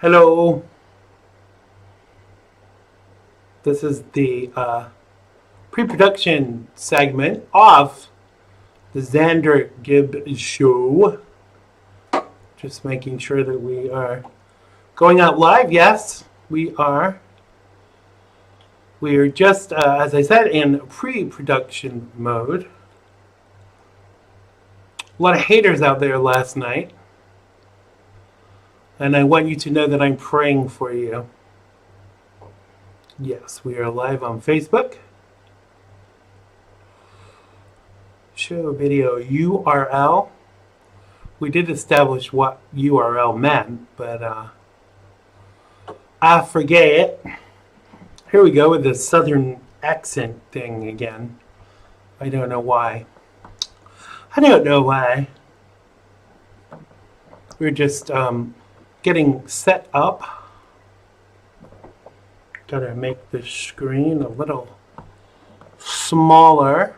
Hello. This is the pre-production segment of the Xander Gibb show. Just making sure that we are going out live. Yes, we are. We are just, as I said, in pre-production mode. A lot of haters out there last night. And I want you to know that I'm praying for you. Yes, we are live on Facebook. Show video URL. We did establish what URL meant, but I forget. Here we go with the southern accent thing again. I don't know why. We're just getting set up. Gotta make the screen a little smaller.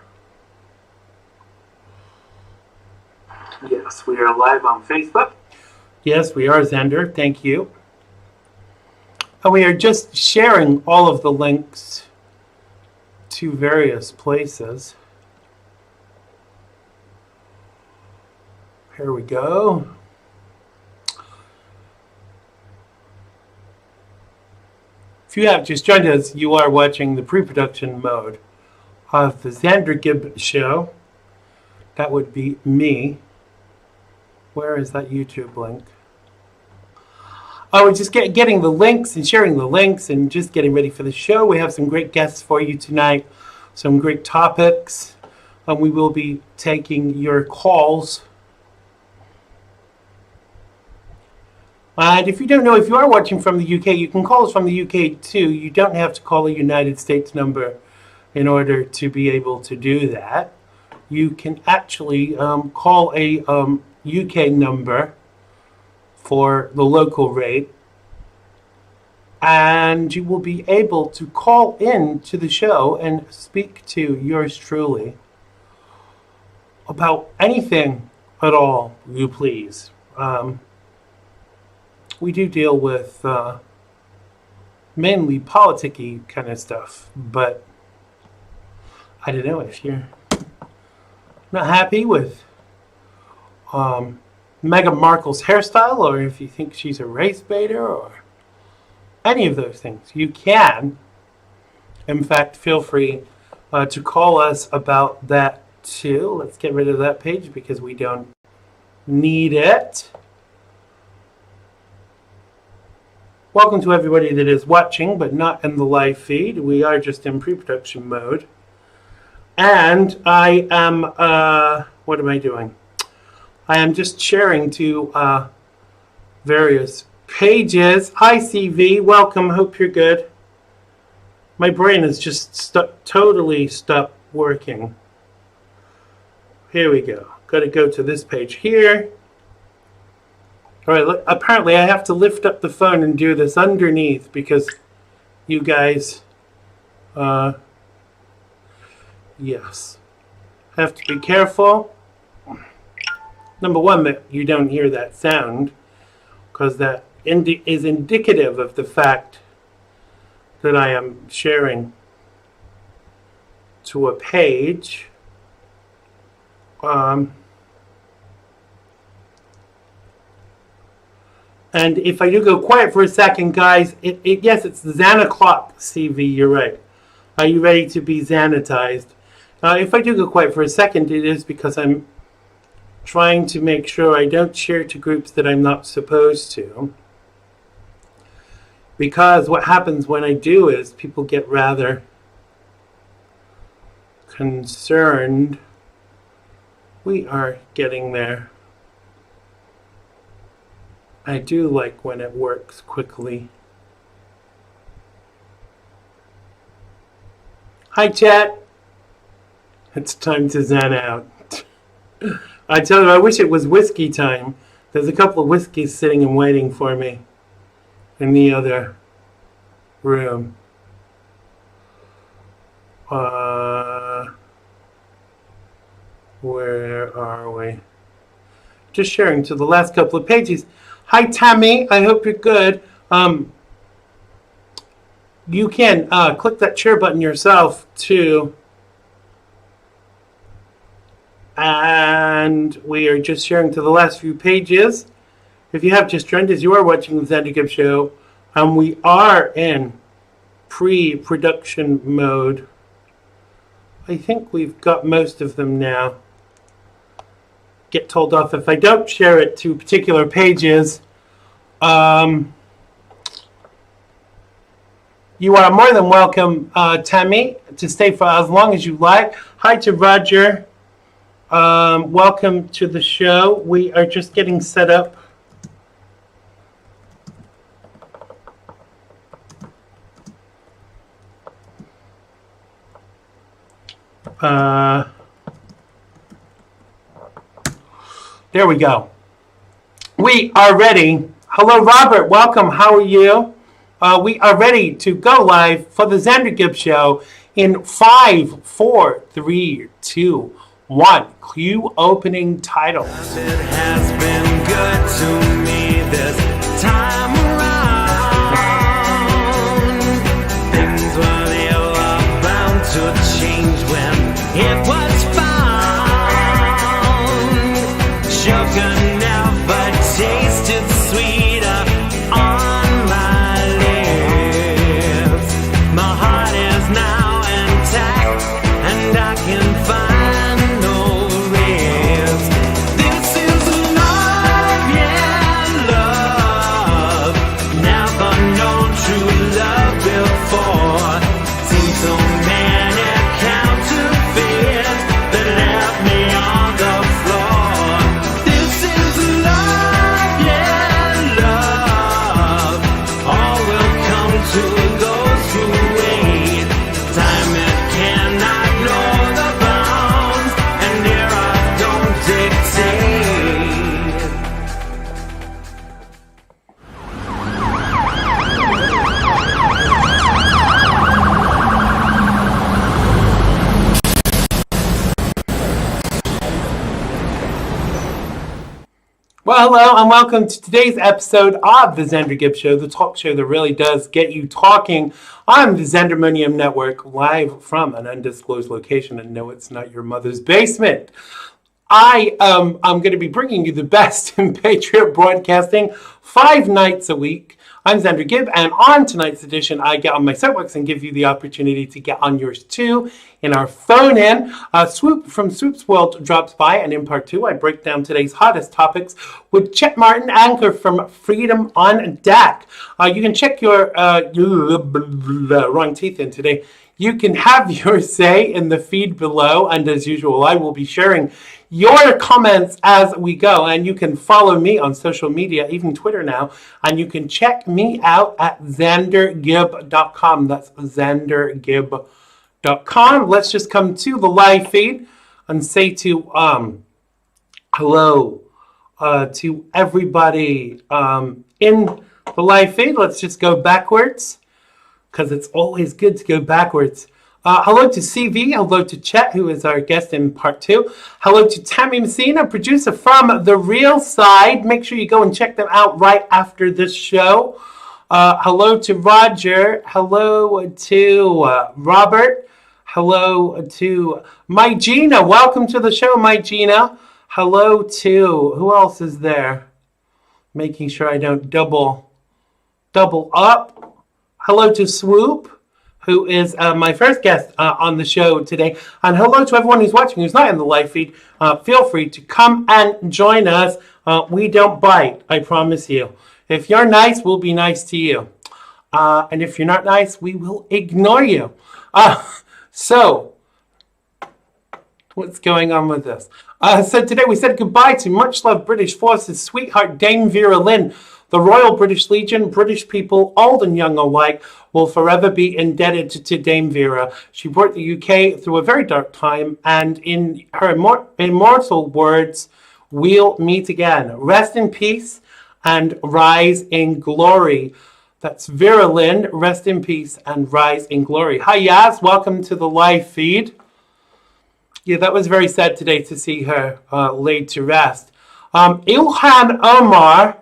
Yes, we are live on Facebook. Yes, we are, Xander. Thank you. And we are just sharing all of the links to various places. Here we go. If you have just joined us, you are watching the pre-production mode of the Xander Gibb show. That would be me. Where is that YouTube link? Oh, we're just getting the links and sharing the links and just getting ready for the show. We have some great guests for you tonight, some great topics. We will be taking your calls. And if you don't know, if you are watching from the UK, you can call us from the UK too. You don't have to call a United States number in order to be able to do that. You can actually call a UK number for the local rate, and you will be able to call in to the show and speak to yours truly about anything at all you please. We do deal with mainly politicky kind of stuff, but I don't know if you're not happy with Meghan Markle's hairstyle, or if you think she's a race baiter, or any of those things. You can, in fact, feel free to call us about that too. Let's get rid of that page because we don't need it. Welcome to everybody that is watching, but not in the live feed. We are just in pre-production mode. And I am, what am I doing? I am just sharing to various pages. Hi, CV. Welcome. Hope you're good. My brain has just totally stopped working. Here we go. Got to go to this page here. All right. Look, apparently, I have to lift up the phone and do this underneath because you guys, yes, have to be careful. Number one, that you don't hear that sound, because that is indicative of the fact that I am sharing to a page. And if I do go quiet for a second, guys, yes, it's the Xana clock, CV, you're right. Are you ready to be Xanatized? If I do go quiet for a second, it is because I'm trying to make sure I don't share to groups that I'm not supposed to. Because what happens when I do is people get rather concerned. We are getting there. I do like when it works quickly. Hi, chat. It's time to zen out. I tell you, I wish it was whiskey time. There's a couple of whiskeys sitting and waiting for me in the other room. Where are we? Just sharing to the last couple of pages. Hi, Tammy. I hope you're good. You can click that share button yourself too. And we are just sharing to the last few pages. If you have just joined us, you are watching the Xander Gibb Show. And we are in pre-production mode. I think we've got most of them now. Get told off if I don't share it to particular pages. You are more than welcome, Tammy, to stay for as long as you like. Hi to Roger. Welcome to the show. We are just getting set up. There we go. We are ready. Hello, Robert. Welcome. How are you? We are ready to go live for the Xander Gibb Show in 5, 4, 3, 2, 1. Cue opening title. It has been good to me this time around. Things were bound to change when it was found. Sugar never tasted sweeter on my lips. My heart is now intact, and I can find no rifts. This is love, yeah, love. Never known true love before. Seen so many counterfeits that left me on the floor. This is love, yeah, love. All will come to those who wait. Time it cannot know the bounds, and era don't dictate. Well, hello, and welcome to today's episode of the Xander Gibb Show, the talk show that really does get you talking on the Xandermonium Network, live from an undisclosed location. And no, it's not your mother's basement. I'm going to be bringing you the best in Patriot broadcasting 5 nights a week. I'm Xander Gibb, and on tonight's edition, I get on my soapbox and give you the opportunity to get on yours too. In our phone-in, Swoop from Swoop's World drops by, and in part 2, I break down today's hottest topics with Chet Martin, anchor from Freedom on Deck. You can check your wrong teeth in today. You can have your say in the feed below, and as usual, I will be sharing your comments as we go, and you can follow me on social media, even Twitter now, and you can check me out at xandergibb.com. That's xandergibb.com. Let's just come to the live feed and say hello to everybody in the live feed. Let's just go backwards, because it's always good to go backwards. Hello to CV, hello to Chet, who is our guest in part 2. Hello to Tammy Messina, producer from The Real Side. Make sure you go and check them out right after this show. Hello to Roger. Hello to Robert. Hello to my Gina. Welcome to the show, my Gina. Hello to, who else is there? Making sure I don't double up. Hello to Swoop, who is my first guest on the show today. And hello to everyone who's watching who's not in the live feed. Feel free to come and join us. We don't bite, I promise you. If you're nice, we'll be nice to you. And if you're not nice, we will ignore you. So, what's going on with this? So today we said goodbye to much-loved British Forces sweetheart Dame Vera Lynn. The Royal British Legion, British people, old and young alike, will forever be indebted to Dame Vera. She brought the UK through a very dark time, and in her immortal words, we'll meet again. Rest in peace and rise in glory. That's Vera Lynn. Rest in peace and rise in glory. Hi, Yaz. Welcome to the live feed. Yeah, that was very sad today to see her laid to rest. Ilhan Omar,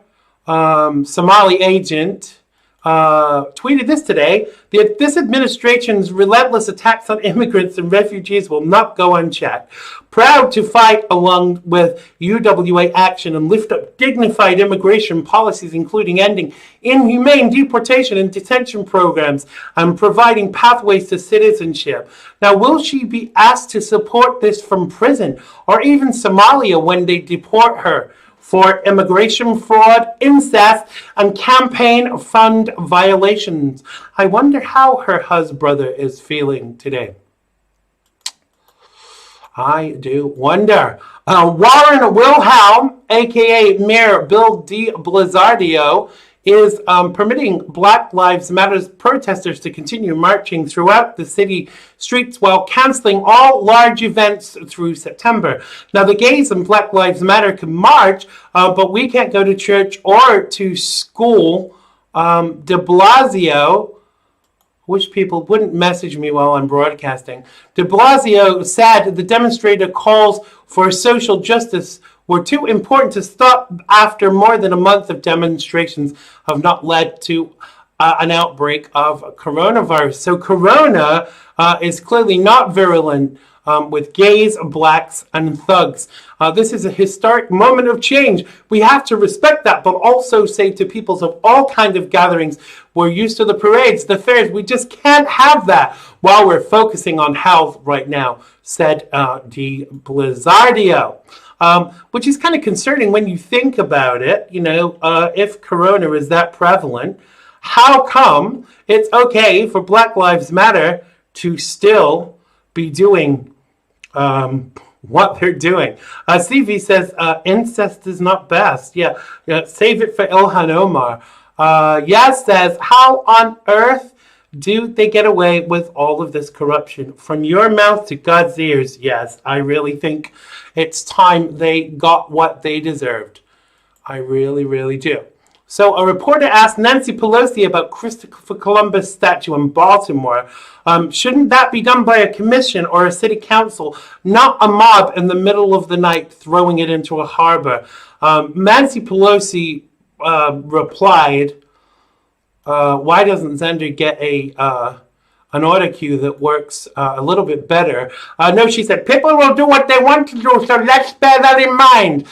Somali agent, tweeted this today. This administration's relentless attacks on immigrants and refugees will not go unchecked. Proud to fight along with UWA action and lift up dignified immigration policies, including ending inhumane deportation and detention programs and providing pathways to citizenship. Now, will she be asked to support this from prison or even Somalia when they deport her for immigration fraud, incest, and campaign fund violations? I wonder how her husband is feeling today. I do wonder. Warren Wilhelm, a.k.a. Mayor Bill de Blasardio, is permitting Black Lives Matter protesters to continue marching throughout the city streets while canceling all large events through September. Now, the gays and Black Lives Matter can march, but we can't go to church or to school. De Blasio, wish people wouldn't message me while I'm broadcasting. De Blasio said the demonstrator calls for social justice were too important to stop after more than a month of demonstrations have not led to an outbreak of coronavirus. So corona is clearly not virulent with gays, blacks, and thugs. This is a historic moment of change. We have to respect that, but also say to peoples of all kinds of gatherings, we're used to the parades, the fairs. We just can't have that while we're focusing on health right now, said de Blasardio. Which is kind of concerning when you think about it. You know, if corona is that prevalent, how come it's okay for Black Lives Matter to still be doing what they're doing? CV says incest is not best. Yeah, save it for Ilhan Omar. Yaz says, how on earth do they get away with all of this corruption? From your mouth to God's ears, yes. I really think it's time they got what they deserved. I really, really do. So a reporter asked Nancy Pelosi about Christopher Columbus statue in Baltimore. Shouldn't that be done by a commission or a city council, not a mob in the middle of the night throwing it into a harbor? Nancy Pelosi replied, why doesn't Xander get an auto cue that works a little bit better? No, she said, people will do what they want to do, so let's bear that in mind.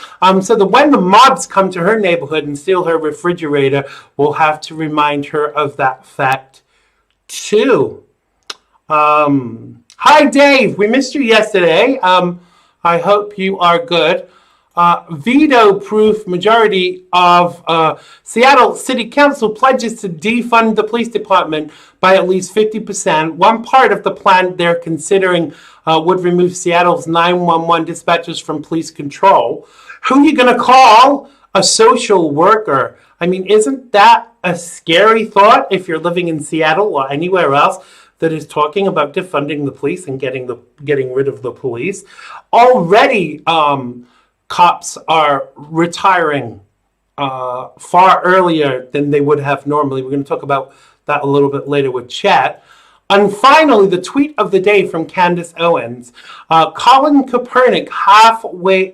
So that when the mobs come to her neighborhood and steal her refrigerator, we'll have to remind her of that fact too. Hi, Dave. We missed you yesterday. I hope you are good. Veto-proof majority of Seattle City Council pledges to defund the police department by at least 50%. One part of the plan they're considering would remove Seattle's 911 dispatchers from police control. Who are you going to call? A social worker. I mean, isn't that a scary thought if you're living in Seattle or anywhere else that is talking about defunding the police and getting rid of the police? Already, cops are retiring far earlier than they would have normally. We're going to talk about that a little bit later with Chat. And finally, the tweet of the day from Candace Owens. Colin Kaepernick halfway...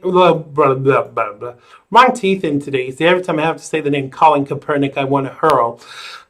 Wrong teeth in today. See, every time I have to say the name Colin Kaepernick, I want to hurl.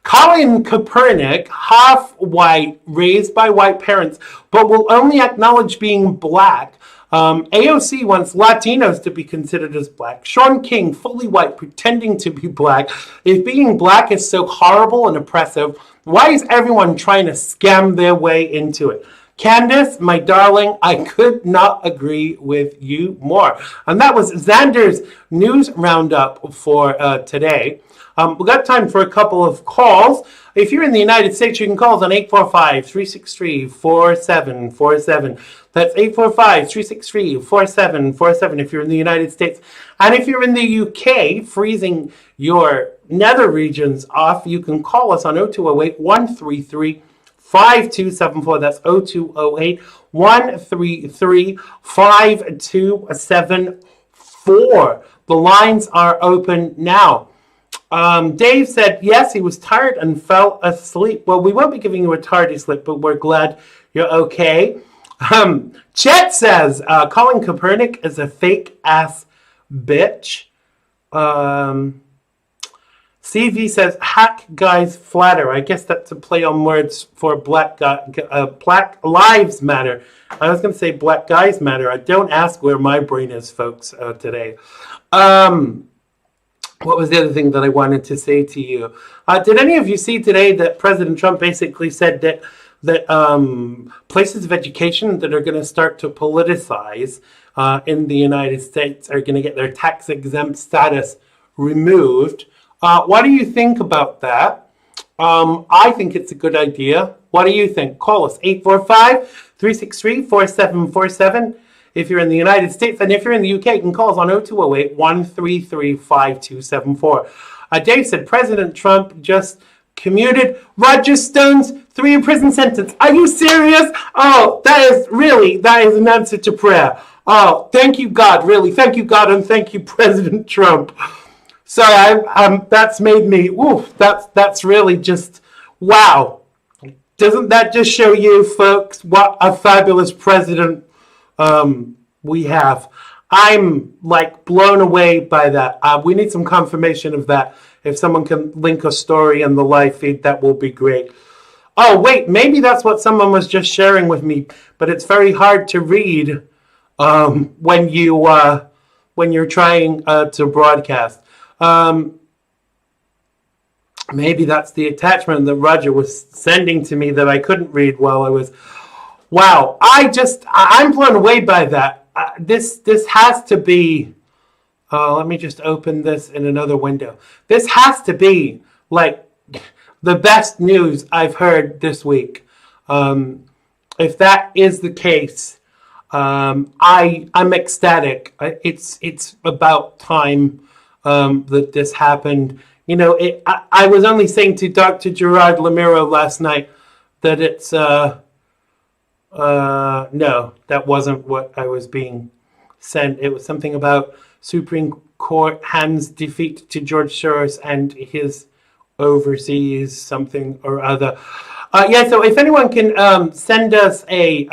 Colin Kaepernick, half white, raised by white parents, but will only acknowledge being black. AOC wants Latinos to be considered as black. Sean King, fully white, pretending to be black. If being black is so horrible and oppressive, why is everyone trying to scam their way into it? Candace, my darling, I could not agree with you more. And that was Xander's news roundup for today. We got time for a couple of calls. If you're in the United States, you can call us on 845-363-4747. That's 845-363-4747 if you're in the United States. And if you're in the UK, freezing your nether regions off, you can call us on 0208-133-5274. That's 0208-133-5274. The lines are open now. Dave said, yes, he was tired and fell asleep. Well, we won't be giving you a tardy sleep, but we're glad you're okay. Chet says, Colin Kaepernick is a fake ass bitch. CV says, hack guys flatter. I guess that's a play on words for Black Lives Matter. I was going to say Black Guys Matter. I don't ask where my brain is, folks, today. What was the other thing that I wanted to say to you? Did any of you see today that President Trump basically said that places of education that are going to start to politicize in the United States are going to get their tax-exempt status removed? What do you think about that? I think it's a good idea. What do you think? Call us, 845-363-4747 if you're in the United States. And if you're in the UK, you can call us on 0208-133-5274. Dave said, President Trump just commuted Roger Stone's 3-year prison sentence. Are you serious? Oh, that is an answer to prayer. Oh, thank you, God, really. Thank you, God, and thank you, President Trump. Sorry, that's made me, that's really just, wow. Doesn't that just show you, folks, what a fabulous president we have? I'm like blown away by that. We need some confirmation of that. If someone can link a story in the live feed, that will be great. Oh, wait, maybe that's what someone was just sharing with me, but it's very hard to read when you're trying to broadcast. Maybe that's the attachment that Roger was sending to me that I couldn't read while I was. Wow, I'm blown away by that. This has to be. Let me just open this in another window. This has to be like the best news I've heard this week. If that is the case, I'm ecstatic. It's about time that this happened. You know, I was only saying to Dr. Gerard Lamiro last night that it's no, that wasn't what I was being sent. It was something about Supreme Court hands defeat to George Soros and his overseas something or other. Yeah, so if anyone can send us a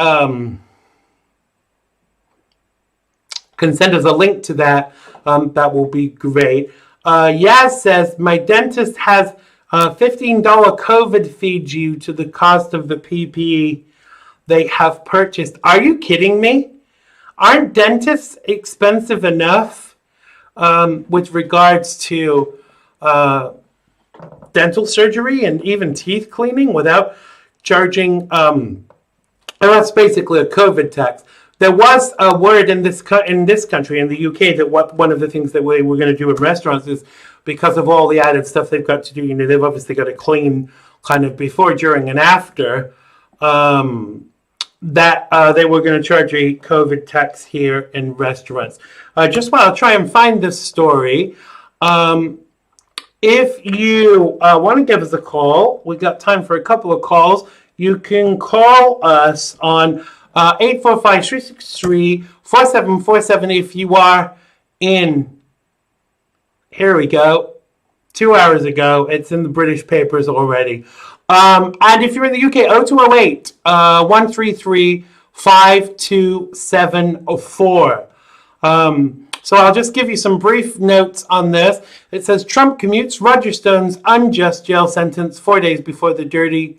link to that, that will be great. Yaz says, my dentist has a $15 COVID fee due to the cost of the PPE they have purchased. Are you kidding me? Aren't dentists expensive enough with regards to dental surgery and even teeth cleaning without charging? And that's basically a COVID tax. There was a word in this country, in the UK, that one of the things that we were going to do in restaurants is, because of all the added stuff they've got to do, you know, they've obviously got to clean kind of before, during, and after, that they were going to charge a COVID tax here in restaurants. Just while I'll try and find this story, if you want to give us a call, we've got time for a couple of calls. You can call us on 845-363-4747 if you are in, here we go, 2 hours ago. It's in the British papers already. And if you're in the UK, 0208-133-5274. So I'll just give you some brief notes on this. It says, Trump commutes Roger Stone's unjust jail sentence 4 days before the dirty...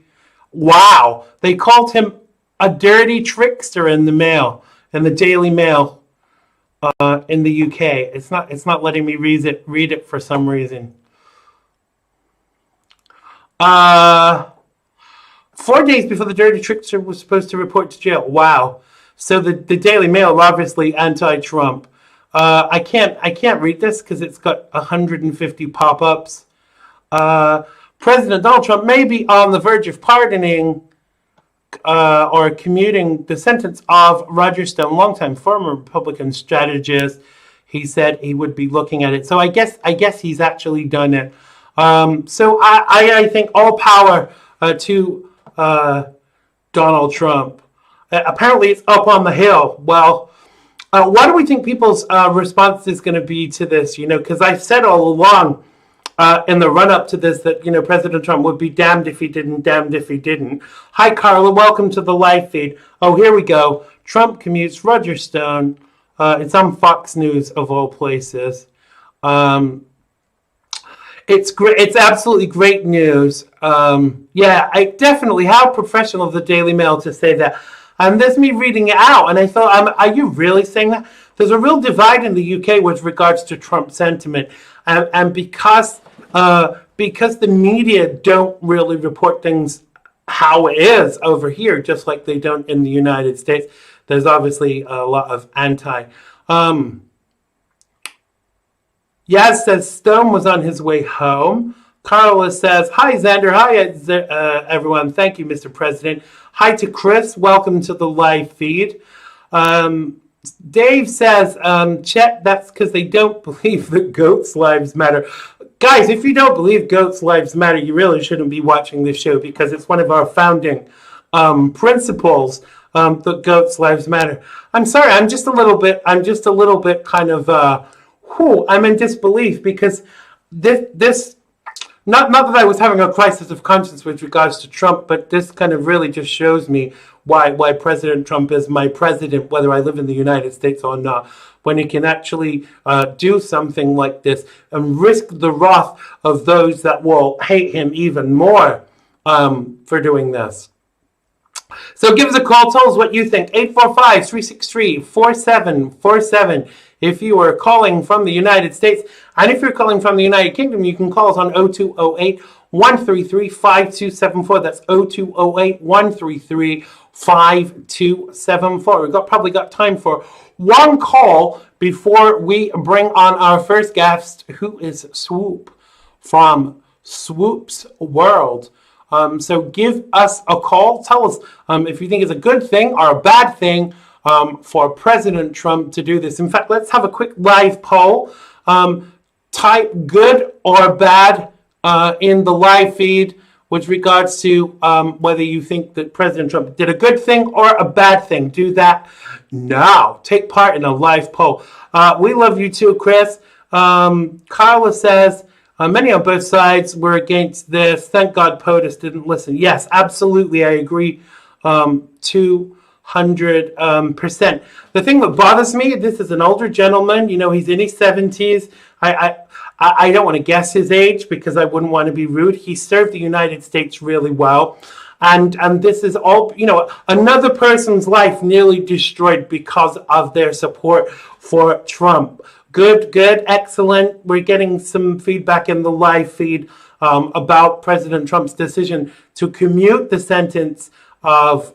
Wow. They called him a dirty trickster in the Daily Mail in the UK. It's not letting me read it for some reason. 4 days before the dirty trickster was supposed to report to jail. Wow. So the Daily Mail obviously anti-Trump. I can't read this because it's got 150 pop-ups. President Donald Trump may be on the verge of pardoning or commuting the sentence of Roger Stone, longtime former Republican strategist. He said he would be looking at it. So I guess he's actually done it. So I think all power to Donald Trump. Apparently it's up on the hill. Well, what do we think people's response is going to be to this? You know, because I've said all along in the run-up to this that, you know, President Trump would be damned if he didn't, damned if he didn't. Hi, Carla. Welcome to the live feed. Oh, here we go. Trump commutes Roger Stone. It's on Fox News, of all places. It's great. It's absolutely great news. Yeah, I definitely, how professional of the Daily Mail to say that. And there's me reading it out, and I thought, are you really saying that? There's a real divide in the UK with regards to Trump sentiment, and because the media don't really report things how it is over here, just like they don't in the United States. There's obviously a lot of anti. Yaz says Stone was on his way home. Carla says, hi, Xander. Hi, everyone. Thank you, Mr. President. Hi to Chris. Welcome to the live feed. Dave says, Chet, that's because they don't believe that goats' lives matter. Guys, if you don't believe goats' lives matter, you really shouldn't be watching this show because it's one of our founding principles that goats' lives matter. I'm sorry, I'm just a little bit kind of, I'm in disbelief because this not that I was having a crisis of conscience with regards to Trump, but this kind of really just shows me why President Trump is my president, whether I live in the United States or not, when he can actually do something like this and risk the wrath of those that will hate him even more for doing this. So give us a call. Tell us what you think. 845-363-4747 if you are calling from the United States. And if you're calling from the United Kingdom, you can call us on 0208-133-5274. That's 0208-133-5274. We've probably got time for one call before we bring on our first guest, who is Swoop from Swoop's World. So give us a call. Tell us if you think it's a good thing or a bad thing for President Trump to do this. In fact, let's have a quick live poll. Type good or bad in the live feed with regards to whether you think that President Trump did a good thing or a bad thing. Do that now. Take part in a live poll. We love you too, Chris. Carla says, many on both sides were against this. Thank God POTUS didn't listen. Yes, absolutely. I agree 200%. The thing that bothers me, this is an older gentleman. You know, he's in his 70s. I don't want to guess his age because I wouldn't want to be rude. He served the United States really well. And this is all, you know, another person's life nearly destroyed because of their support for Trump. Good, excellent. We're getting some feedback in the live feed about President Trump's decision to commute the sentence of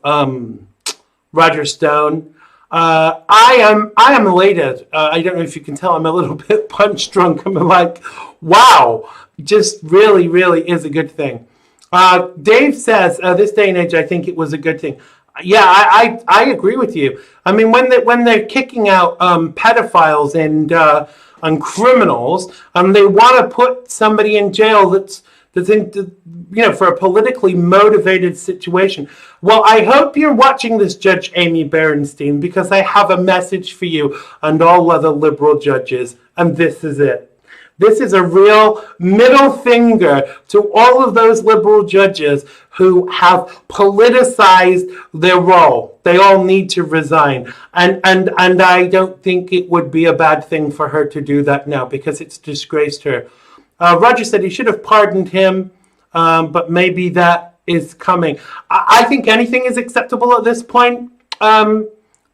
Roger Stone. I am elated. I don't know if you can tell, I'm a little bit punch drunk. I'm like, wow, just really is a good thing. Dave says, this day and age, I think it was a good thing. Yeah, I agree with you. I mean, when they're kicking out pedophiles and criminals, they want to put somebody in jail that's in, you know, for a politically motivated situation. Well, I hope you're watching this, Judge Amy Berenstein, because I have a message for you and all other liberal judges, and this is it. This is a real middle finger to all of those liberal judges who have politicized their role. They all need to resign. And I don't think it would be a bad thing for her to do that now because it's disgraced her. Roger said he should have pardoned him, but maybe that is coming. I think anything is acceptable at this point,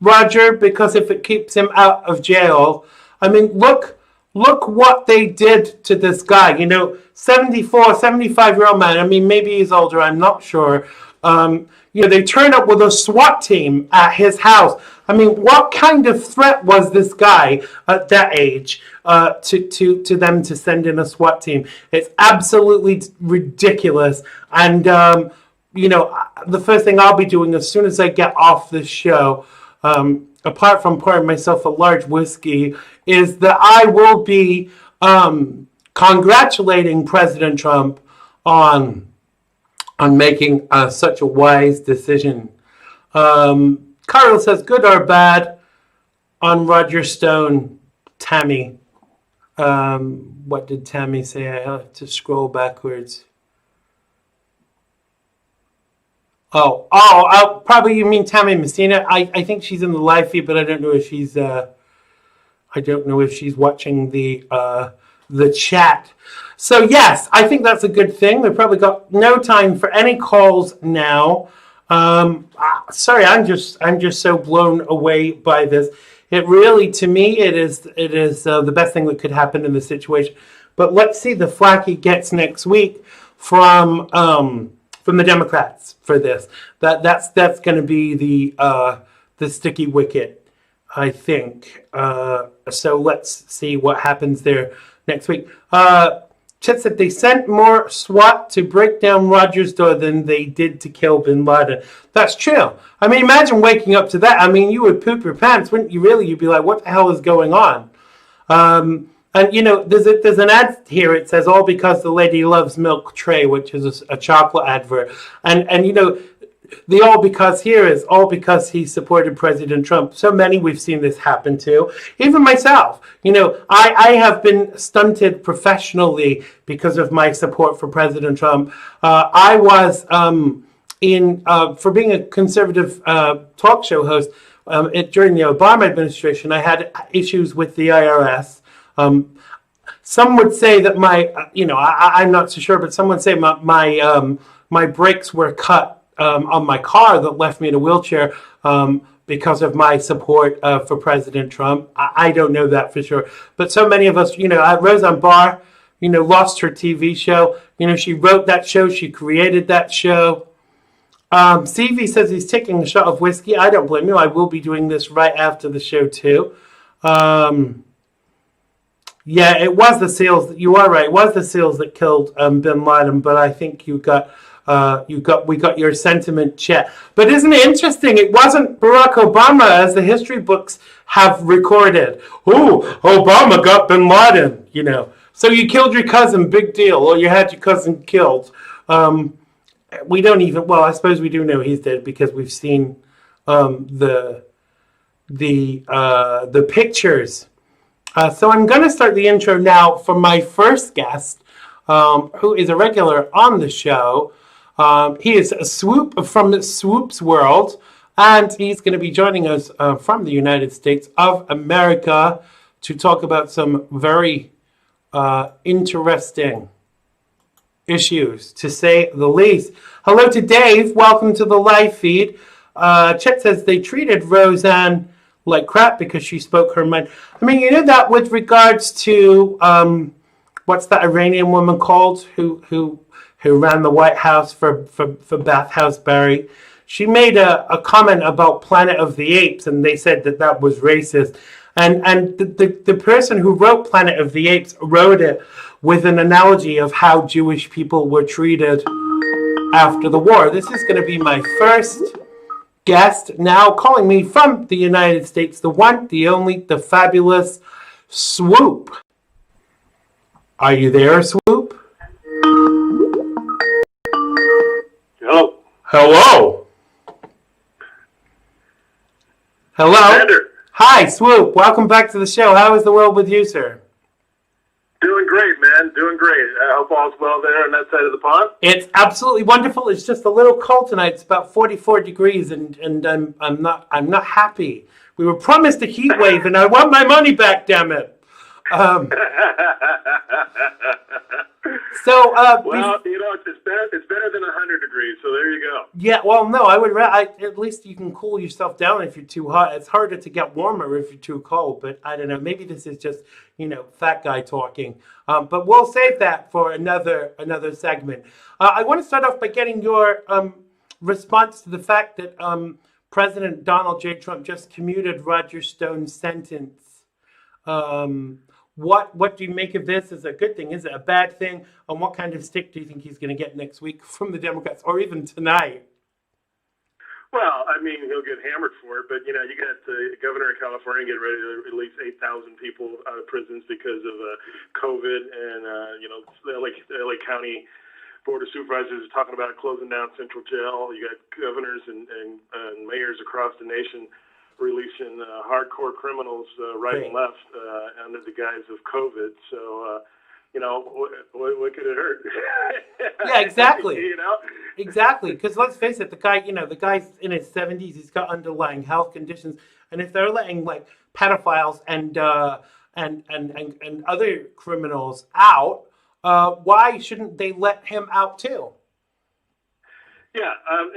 Roger, because if it keeps him out of jail, I mean, look what they did to this guy. You know, 75-year-old man. I mean, maybe he's older. I'm not sure. You know, they turned up with a SWAT team at his house. I mean, what kind of threat was this guy at that age to them to send in a SWAT team? It's absolutely ridiculous. And, you know, the first thing I'll be doing as soon as I get off this show, apart from pouring myself a large whiskey, is that I will be congratulating President Trump on making such a wise decision. Carl says, good or bad on Roger Stone, Tammy. What did Tammy say? I have to scroll backwards. Oh, probably you mean Tammy Messina. I think she's in the live feed, but I don't know if she's watching the the chat. So yes, I think that's a good thing. We've probably got no time for any calls now. Sorry, I'm just so blown away by this. It really, to me, it is the best thing that could happen in this situation. But let's see the flack he gets next week from the Democrats for this. That's going to be the sticky wicket, I think. So let's see what happens there next week. Chet said they sent more SWAT to break down Rogers' door than they did to kill bin Laden. That's true. I mean, imagine waking up to that. I mean, you would poop your pants, wouldn't you really? You'd be like, what the hell is going on? And, there's an ad here. It says, all because the lady loves milk tray, which is a chocolate advert. And the all because here is all because he supported President Trump. So many we've seen this happen to. Even myself. I have been stunted professionally because of my support for President Trump. I was for being a conservative talk show host during the Obama administration. I had issues with the IRS. Some would say that I'm not so sure, but some would say my brakes were cut on my car that left me in a wheelchair because of my support for President Trump. I don't know that for sure. But so many of us, Roseanne Barr, lost her TV show. She wrote that show. She created that show. CV says he's taking a shot of whiskey. I don't blame you. I will be doing this right after the show too. Yeah, it was the SEALs. You are right. It was the SEALs that killed bin Laden. But I think we got your sentiment, Chet. But isn't it interesting? It wasn't Barack Obama, as the history books have recorded. Oh, Obama got bin Laden. So you killed your cousin, big deal. Or you had your cousin killed. We don't even. Well, I suppose we do know he's dead because we've seen the pictures. So I'm going to start the intro now for my first guest, who is a regular on the show. He is a Swoop from Swoop's World, and he's going to be joining us from the United States of America to talk about some very interesting issues, to say the least. Hello to Dave. Welcome to the live feed. Chet says they treated Roseanne like crap because she spoke her mind. I mean, that with regards to what's that Iranian woman called who ran the White House for Bathhouse Barry. She made a comment about Planet of the Apes, and they said that was racist. And the person who wrote Planet of the Apes wrote it with an analogy of how Jewish people were treated after the war. This is going to be my first guest now calling me from the United States, the one, the only, the fabulous Swoop. Are you there, Swoop? Hello. Hello. Hello. Xander. Hi, Swoop. Welcome back to the show. How is the world with you, sir? Doing great, man. Doing great. I hope all's well there on that side of the pond. It's absolutely wonderful. It's just a little cold tonight. It's about 44 degrees, and I'm not happy. We were promised a heat wave, and I want my money back. Damn it. So, well, it's better than 100 degrees. So there you go. Yeah, well, no, I would. At least you can cool yourself down if you're too hot. It's harder to get warmer if you're too cold. But I don't know. Maybe this is just fat guy talking. But we'll save that for another segment. I want to start off by getting your response to the fact that President Donald J. Trump just commuted Roger Stone's sentence. What do you make of this? Is it a good thing? Is it a bad thing? And what kind of stick do you think he's going to get next week from the Democrats, or even tonight? Well, I mean, he'll get hammered for it, but you got the governor of California getting ready to release 8,000 people out of prisons because of COVID, and the LA County Board of Supervisors is talking about closing down Central Jail. You got governors and mayors across the nation releasing hardcore criminals right and left under the guise of COVID. So, what could it hurt? Yeah, exactly. Exactly. Because let's face it, the guy's in his 70s. He's got underlying health conditions, and if they're letting pedophiles and and other criminals out, why shouldn't they let him out too? Yeah, I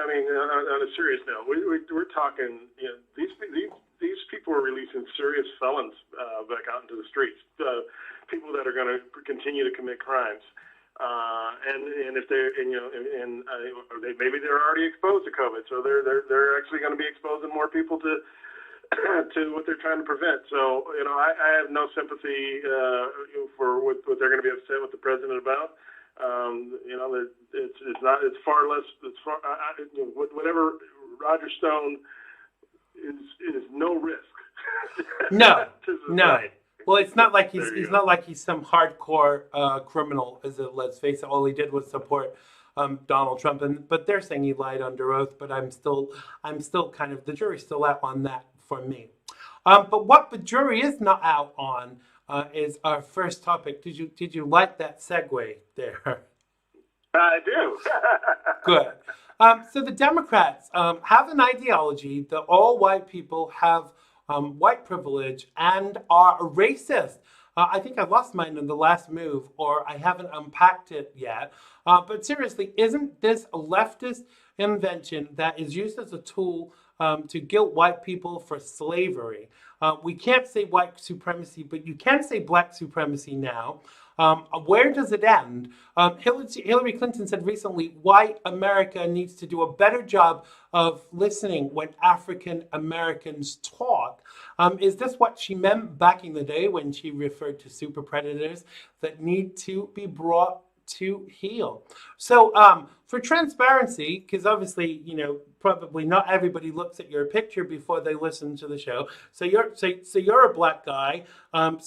mean, on a serious note, we're talking, these people are releasing serious felons back out into the streets, people that are going to continue to commit crimes. And if they're, maybe they're already exposed to COVID, so they're actually going to be exposing more people to what they're trying to prevent. So, I have no sympathy for what they're going to be upset with the president about. It's far less. Whatever Roger Stone is no risk. No, to no. society. Well, it's not like he's not like he's some hardcore criminal. Let's face it, all he did was support Donald Trump, but they're saying he lied under oath. But I'm still kind of, the jury's still out on that for me. But what the jury is not out on is our first topic. Did you like that segue there? I do. Good. So the Democrats have an ideology that all white people have white privilege and are racist. I think I lost mine in the last move, or I haven't unpacked it yet. But seriously, isn't this a leftist invention that is used as a tool to guilt white people for slavery? We can't say white supremacy, but you can say black supremacy now. Where does it end? Hillary Clinton said recently, white America needs to do a better job of listening when African Americans talk. Is this what she meant back in the day when she referred to super predators that need to be brought to heel? So for transparency, because obviously, probably not everybody looks at your picture before they listen to the show. So you're a black guy. I'm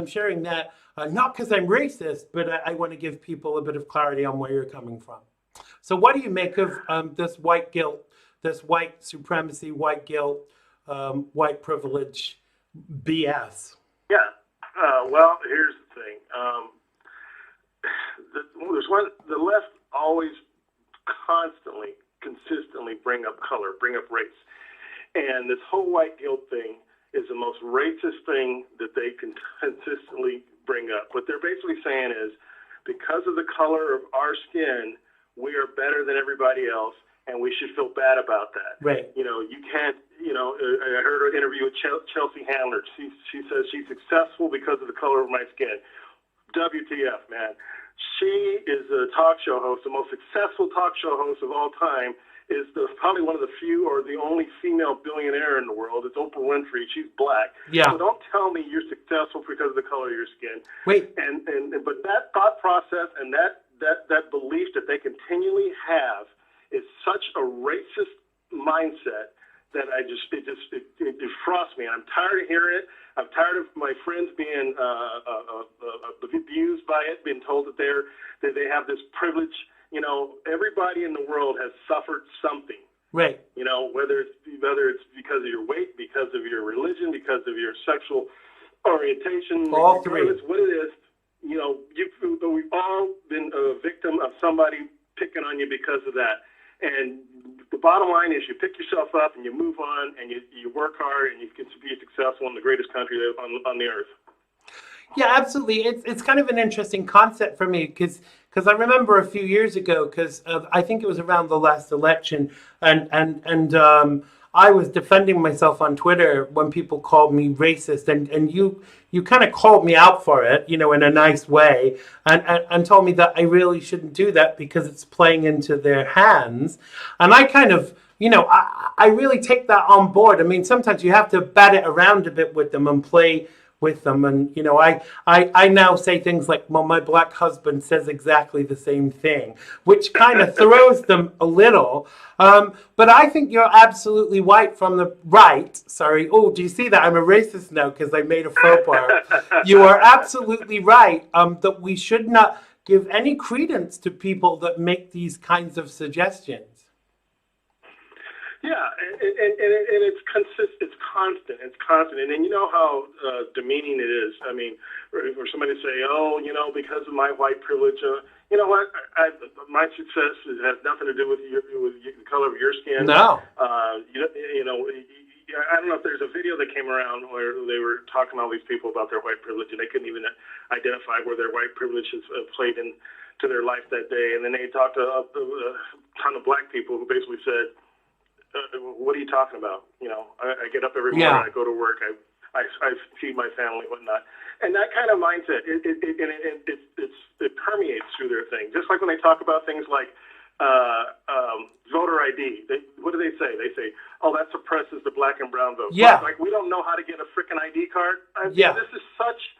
sharing that not because I'm racist, but I want to give people a bit of clarity on where you're coming from. So what do you make of this white guilt, this white supremacy, white guilt, white privilege BS? Yeah. Well, here's the thing. The left always constantly, consistently bring up color, bring up race. And this whole white guilt thing is the most racist thing that they can consistently bring up. What they're basically saying is, because of the color of our skin, we are better than everybody else, and we should feel bad about that. Right. You can't, I heard an interview with Chelsea Handler. She says she's successful because of the color of my skin. WTF, man. She is a talk show host, the most successful talk show host of all time, is probably one of the few or the only female billionaire in the world. It's Oprah Winfrey. She's black. Yeah. So don't tell me you're successful because of the color of your skin. Wait. But that thought process and that belief that they continually have is such a racist mindset that it defrosts me. I'm tired of hearing it. I'm tired of my friends being abused by it, being told that they have this privilege. Everybody in the world has suffered something. Right. Whether it's because of your weight, because of your religion, because of your sexual orientation, all three. Regardless what it is, we've all been a victim of somebody picking on you because of that. And the bottom line is, you pick yourself up and you move on, and you work hard, and you can be successful in the greatest country on the earth. Yeah, absolutely. It's kind of an interesting concept for me because I remember a few years ago, because I think it was around the last election, and I was defending myself on Twitter when people called me racist, and you kind of called me out for it, in a nice way, and told me that I really shouldn't do that because it's playing into their hands, and I kind of, I really take that on board. I mean, sometimes you have to bat it around a bit with them and play with them, and I now say things like, well, my black husband says exactly the same thing, which kind of throws them a little, but I think you're absolutely right from the right. Sorry, oh, do you see that I'm a racist now because I made a faux pas? You are absolutely right that we should not give any credence to people that make these kinds of suggestions. Yeah, and it's consistent. It's constant. It's constant. And you know how demeaning it is. I mean, for somebody to say, "Oh, because of my white privilege, you know what? My success has nothing to do with the color of your skin." No. yeah, I don't know if there's a video that came around where they were talking to all these people about their white privilege, and they couldn't even identify where their white privilege has played into their life that day. And then they talked to a ton of black people who basically said, what are you talking about? I get up every morning, I go to work, I feed my family, whatnot. And that kind of mindset, it permeates through their thing. Just like when they talk about things like voter ID. What do they say? They say, "Oh, that suppresses the black and brown vote." Yeah. Like we don't know how to get a freaking ID card. This is such.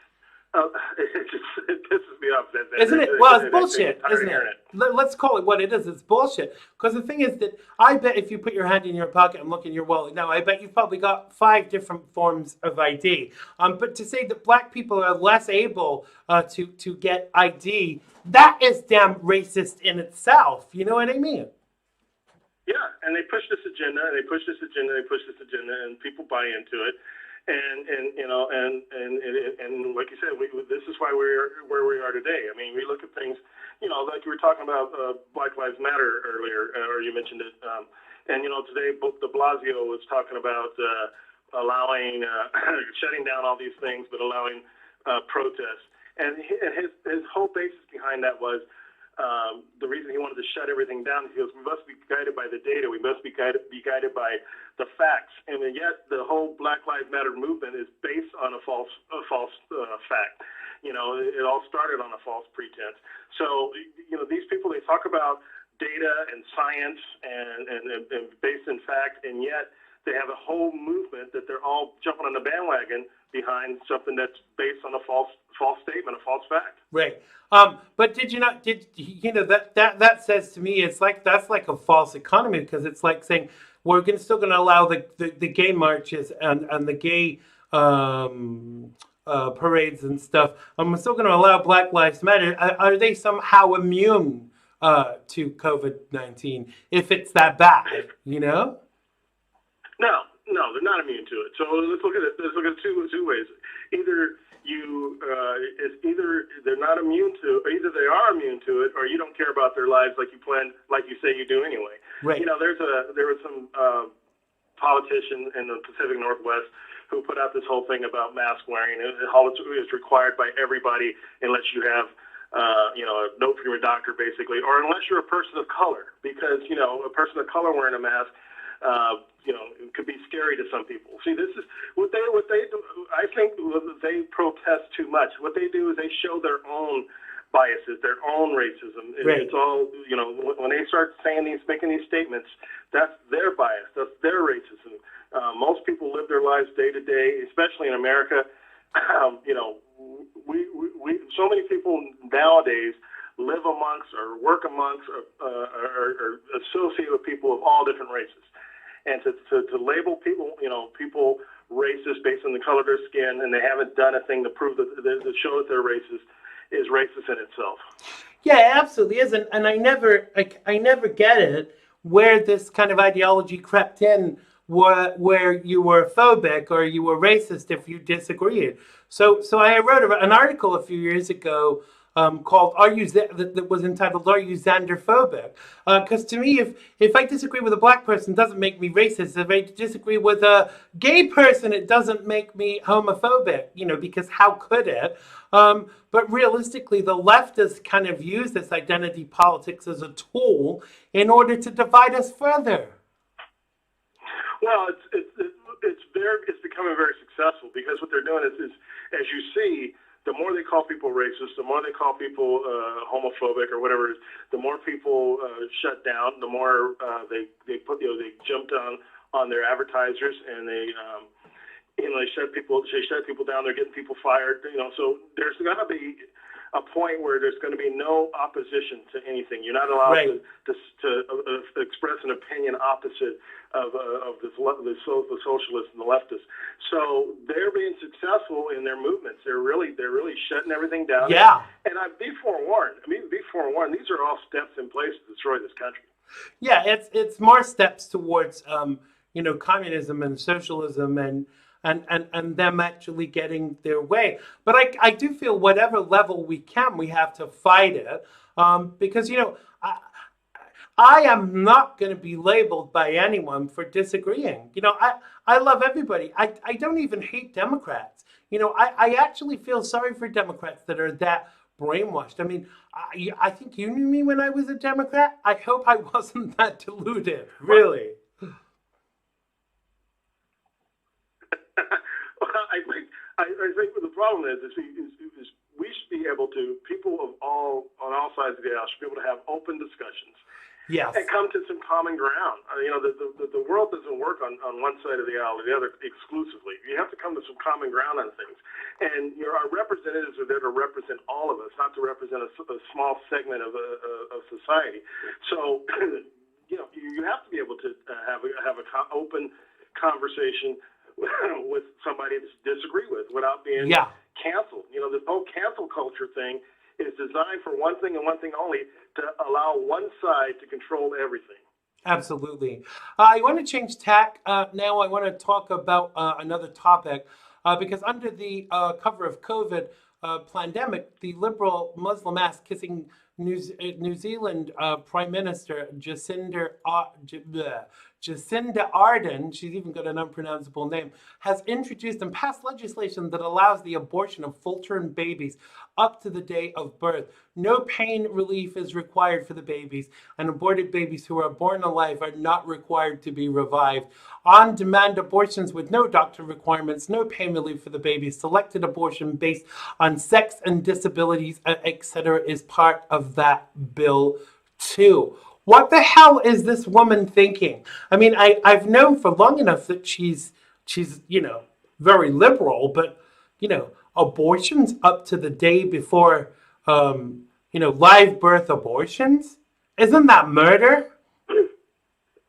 It pisses me off. Isn't it? Well, it's bullshit, isn't it? Let's call it what it is. It's bullshit. Because the thing is that I bet if you put your hand in your pocket and look in your wallet now, I bet you've probably got 5 different forms of ID. But to say that black people are less able to get ID, that is damn racist in itself. You know what I mean? Yeah, and they push this agenda, and and people buy into it. And like you said, this is why we're where we are today. I mean, we look at things, like you were talking about Black Lives Matter earlier, or you mentioned it. And today de Blasio was talking about allowing shutting down all these things, but allowing protests. And his whole basis behind that was the reason he wanted to shut everything down. He goes, we must be guided by the data. We must be guided by the facts. And yet the whole Black Lives Matter movement is based on a false fact. It all started on a false pretense. So, these people, they talk about data and science and based in fact, and yet they have a whole movement that they're all jumping on the bandwagon behind something that's based on a false statement, a false fact. Right. But that says to me, it's like, that's like a false economy, because it's like saying we're still going to allow the gay marches and the gay parades and stuff. We're still going to allow Black Lives Matter. Are they somehow immune to COVID-19 if it's that bad? No, they're not immune to it. So let's look at it. Let's look at two ways. Either they're not immune to, or either they are immune to it, or you don't care about their lives like you say you do anyway. Right. There was some politician in the Pacific Northwest who put out this whole thing about mask wearing. How it's required by everybody unless you have a note from your doctor, basically, or unless you're a person of color, because a person of color wearing a mask. It could be scary to some people. See, this is what they do. I think they protest too much. What they do is they show their own biases, their own racism. Right. It's all, when they start making these statements, that's their bias, that's their racism. Most people live their lives day to day, especially in America. So many people nowadays live amongst or work amongst or associate with people of all different races. And to label people, people racist based on the color of their skin, and they haven't done a thing to prove to show that they're racist, is racist in itself. Yeah, it absolutely is, and I never get it where this kind of ideology crept in, where you were phobic or you were racist if you disagreed. So I wrote an article a few years ago called that was entitled "Are You Xander Phobic?" Because to me, if I disagree with a black person, it doesn't make me racist. If I disagree with a gay person, it doesn't make me homophobic. Because how could it? But realistically, the left has kind of used this identity politics as a tool in order to divide us further. Well, it's becoming very successful, because what they're doing is as you see, the more they call people racist, the more they call people homophobic or whatever it is, the more people shut down, the more they jump on their advertisers, and they shut people down. They're getting people fired. So there's going to be a point where there's going to be no opposition to anything. You're not allowed to express an opinion opposite of the socialists and the leftists. So they're being successful in their movements. They're really shutting everything down. Yeah. And be forewarned. These are all steps in place to destroy this country. Yeah, it's more steps towards communism and socialism and them actually getting their way. But I do feel whatever level we have to fight it, because I am not going to be labeled by anyone for disagreeing. I love everybody. I don't even hate Democrats. I actually feel sorry for Democrats that are that brainwashed. I mean, I think you knew me when I was a Democrat. I hope I wasn't that deluded, really. Well, I think the problem is we should be able to, people on all sides of the aisle should be able to have open discussions. Yes. And come to some common ground. The world doesn't work on one side of the aisle or the other exclusively. You have to come to some common ground on things. And our representatives are there to represent all of us, not to represent a small segment of society. So, you have to be able to have an open conversation with somebody to disagree with without being canceled. This whole cancel culture thing is designed for one thing and one thing only, to allow one side to control everything. Absolutely. I want to change tack now. I want to talk about another topic because under the cover of COVID pandemic, the liberal Muslim ass-kissing New Zealand Prime Minister Jacinda Ardern, she's even got an unpronounceable name, has introduced and passed legislation that allows the abortion of full-term babies up to the day of birth. No pain relief is required for the babies, and aborted babies who are born alive are not required to be revived. On-demand abortions with no doctor requirements, no pain relief for the babies, selected abortion based on sex and disabilities, etc. is part of that bill too. What the hell is this woman thinking? I mean, I've known for long enough that she's very liberal, but abortions up to the day before live birth abortions, isn't that murder?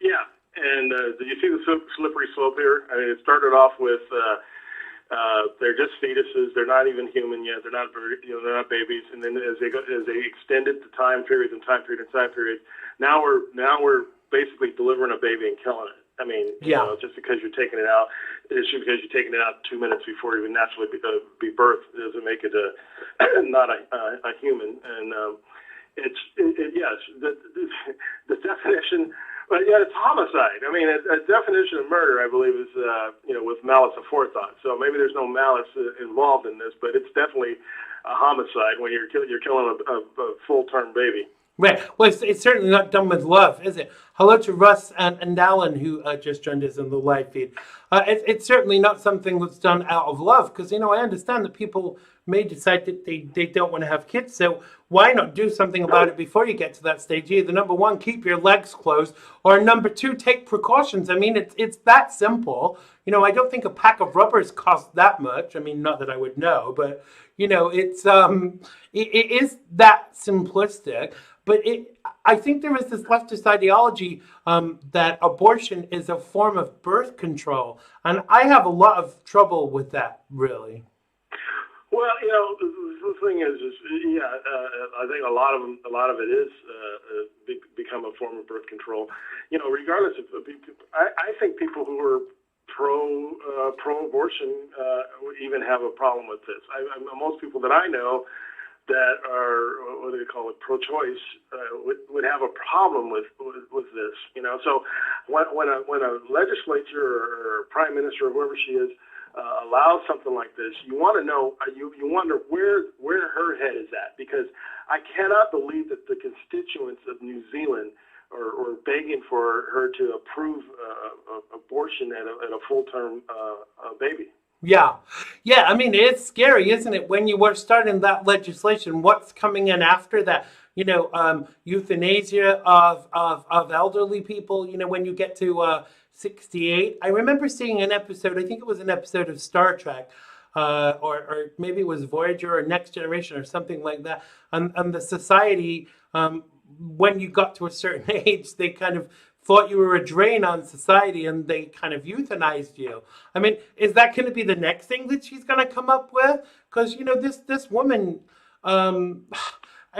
Yeah, and you see the slippery slope here. I mean, it started off with they're just fetuses. They're not even human yet. They're not babies. And then as they extended the time periods, now we're basically delivering a baby and killing it. I mean, just because you're taking it out, it's just because you're taking it out 2 minutes before it even naturally be birthed doesn't make it not a human. And yes, the definition. But yeah, it's homicide. I mean, a definition of murder, I believe, is with malice aforethought. So maybe there's no malice involved in this, but it's definitely a homicide when you're killing a full-term baby. Right. Well, it's certainly not done with love, is it? Hello to Russ and Alan, who just joined us in the live feed. It's certainly not something that's done out of love, because, I understand that people may decide that they don't want to have kids. So why not do something about it before you get to that stage? Either number one, keep your legs closed, or number two, take precautions. I mean, it's that simple. I don't think a pack of rubbers costs that much. I mean, not that I would know, but it is that simplistic. But I think there is this leftist ideology that abortion is a form of birth control, and I have a lot of trouble with that, really. Well, the thing is, I think a lot of it is become a form of birth control. Regardless of, I think people who are pro-abortion even have a problem with this. Most people that I know that are, what do they call it, pro-choice, would have a problem with this. So when a legislature or prime minister or whoever she is allows something like this, you want to know, you wonder where her head is at, because I cannot believe that the constituents of New Zealand are begging for her to approve abortion at a full-term baby. Yeah. I mean, it's scary, isn't it? When you were starting that legislation, what's coming in after that? Euthanasia of elderly people. When you get to 68, I remember seeing an episode. I think it was an episode of Star Trek, or maybe it was Voyager or Next Generation or something like that. And the society, when you got to a certain age, they kind of thought you were a drain on society, and they kind of euthanized you. I mean, is that going to be the next thing that she's going to come up with? Because, this woman, I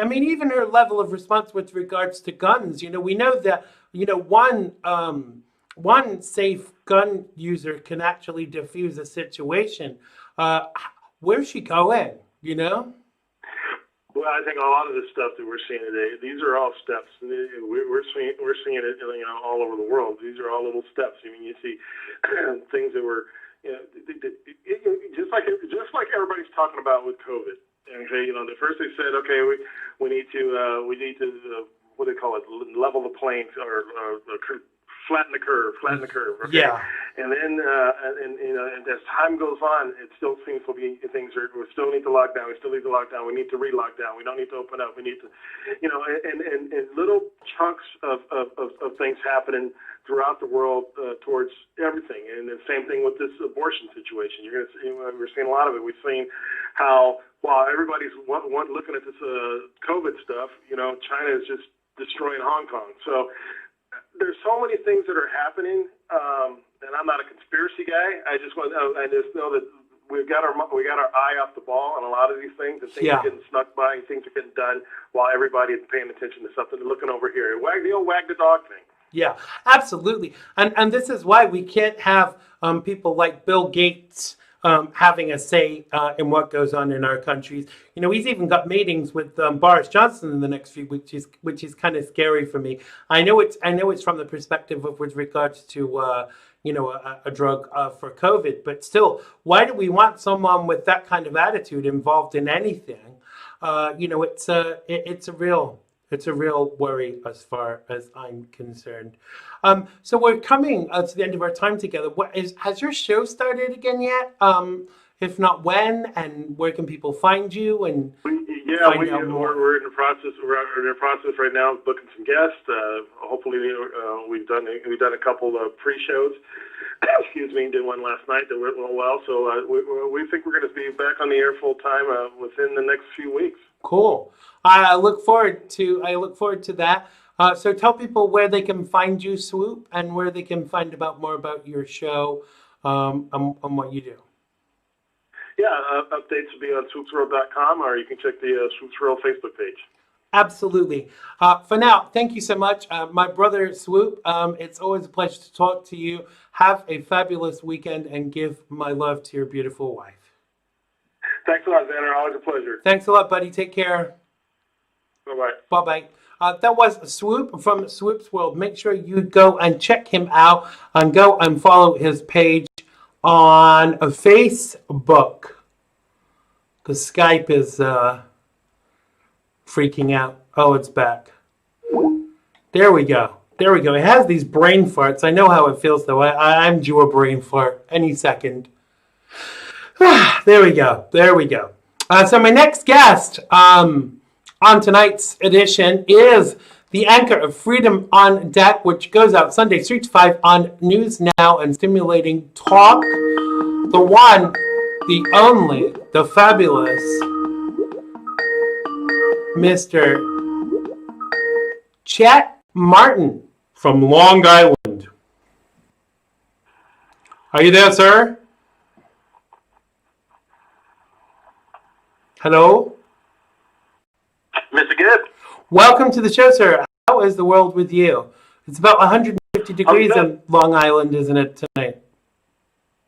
mean, even her level of response with regards to guns, we know that, one safe gun user can actually diffuse a situation. Where's she going, Well, I think a lot of the stuff that we're seeing today, these are all steps. We're seeing it, all over the world. These are all little steps. I mean, you see things that were, just like everybody's talking about with COVID. Okay, the first they said, okay, we need to what do they call it, level the plane or flatten the curve. Okay? Yeah. And then, and as time goes on, it still seems to be we still need to lock down. We still need to lock down. We need to re-lock down. We don't need to open up. We need to, and little chunks of things happening throughout the world towards everything. And the same thing with this abortion situation. You're going to see, we're seeing a lot of it. We've seen how while everybody's looking at this COVID stuff, China is just destroying Hong Kong. So there's so many things that are happening, and I'm not a conspiracy guy. I just know that we got our eye off the ball on a lot of these things, and things are getting snuck by, and things are getting done while everybody is paying attention to something and looking over here. The old wag the dog thing. Yeah, absolutely. And this is why we can't have people like Bill Gates having a say in what goes on in our countries. He's even got meetings with Boris Johnson in the next few weeks, which is kind of scary for me. I know it's from the perspective of with regards to a drug for COVID, but still, why do we want someone with that kind of attitude involved in anything? It's a real worry as far as I'm concerned. So we're coming to the end of our time together. Has your show started again yet? If not, when? And where can people find you? And we're in the process. We're in the process right now of booking some guests. Hopefully, we've done a couple of pre-shows. Excuse me, did one last night that went well. So we think we're going to be back on the air full time within the next few weeks. Cool. I look forward to that. So tell people where they can find you, Swoop, and where they can find more about your show and what you do. Yeah, updates will be on swoopsworld.com, or you can check the Swoops World Facebook page. Absolutely. For now, thank you so much. My brother, Swoop, it's always a pleasure to talk to you. Have a fabulous weekend and give my love to your beautiful wife. Thanks a lot, Xander. Always a pleasure. Thanks a lot, buddy. Take care. Bye-bye. Bye-bye. That was Swoop from Swoop's World. Make sure you go and check him out and go and follow his page on Facebook. Because Skype is freaking out. Oh, it's back. There we go. It has these brain farts. I know how it feels, though. I'm due a brain fart any second. There we go. So my next guest on tonight's edition is the anchor of Freedom on Deck, which goes out Sunday 3 to 5 on News Now and Stimulating Talk. The one, the only, the fabulous Mr. Chet Martin from Long Island. Are you there, sir? Hello? Mr. Gibb. Welcome to the show, sir. How is the world with you? It's about 150 degrees in Long Island, isn't it, tonight?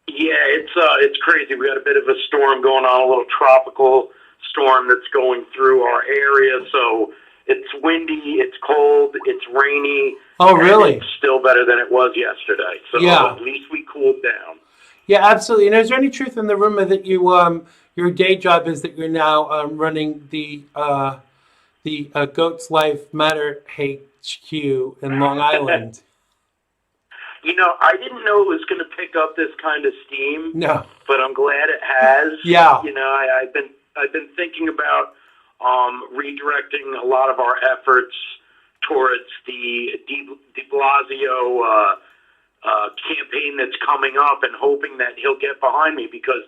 Yeah, it's crazy. We got a bit of a storm going on, a little tropical storm that's going through our area. So it's windy, it's cold, it's rainy. Oh, really? It's still better than it was yesterday. So at least we cooled down. Yeah, absolutely. And is there any truth in the rumor that you your day job is that you're now running the Goats Life Matter HQ in Long Island? I didn't know it was going to pick up this kind of steam. No, but I'm glad it has. Yeah. I've been thinking about redirecting a lot of our efforts towards the de Blasio campaign that's coming up, and hoping that he'll get behind me, because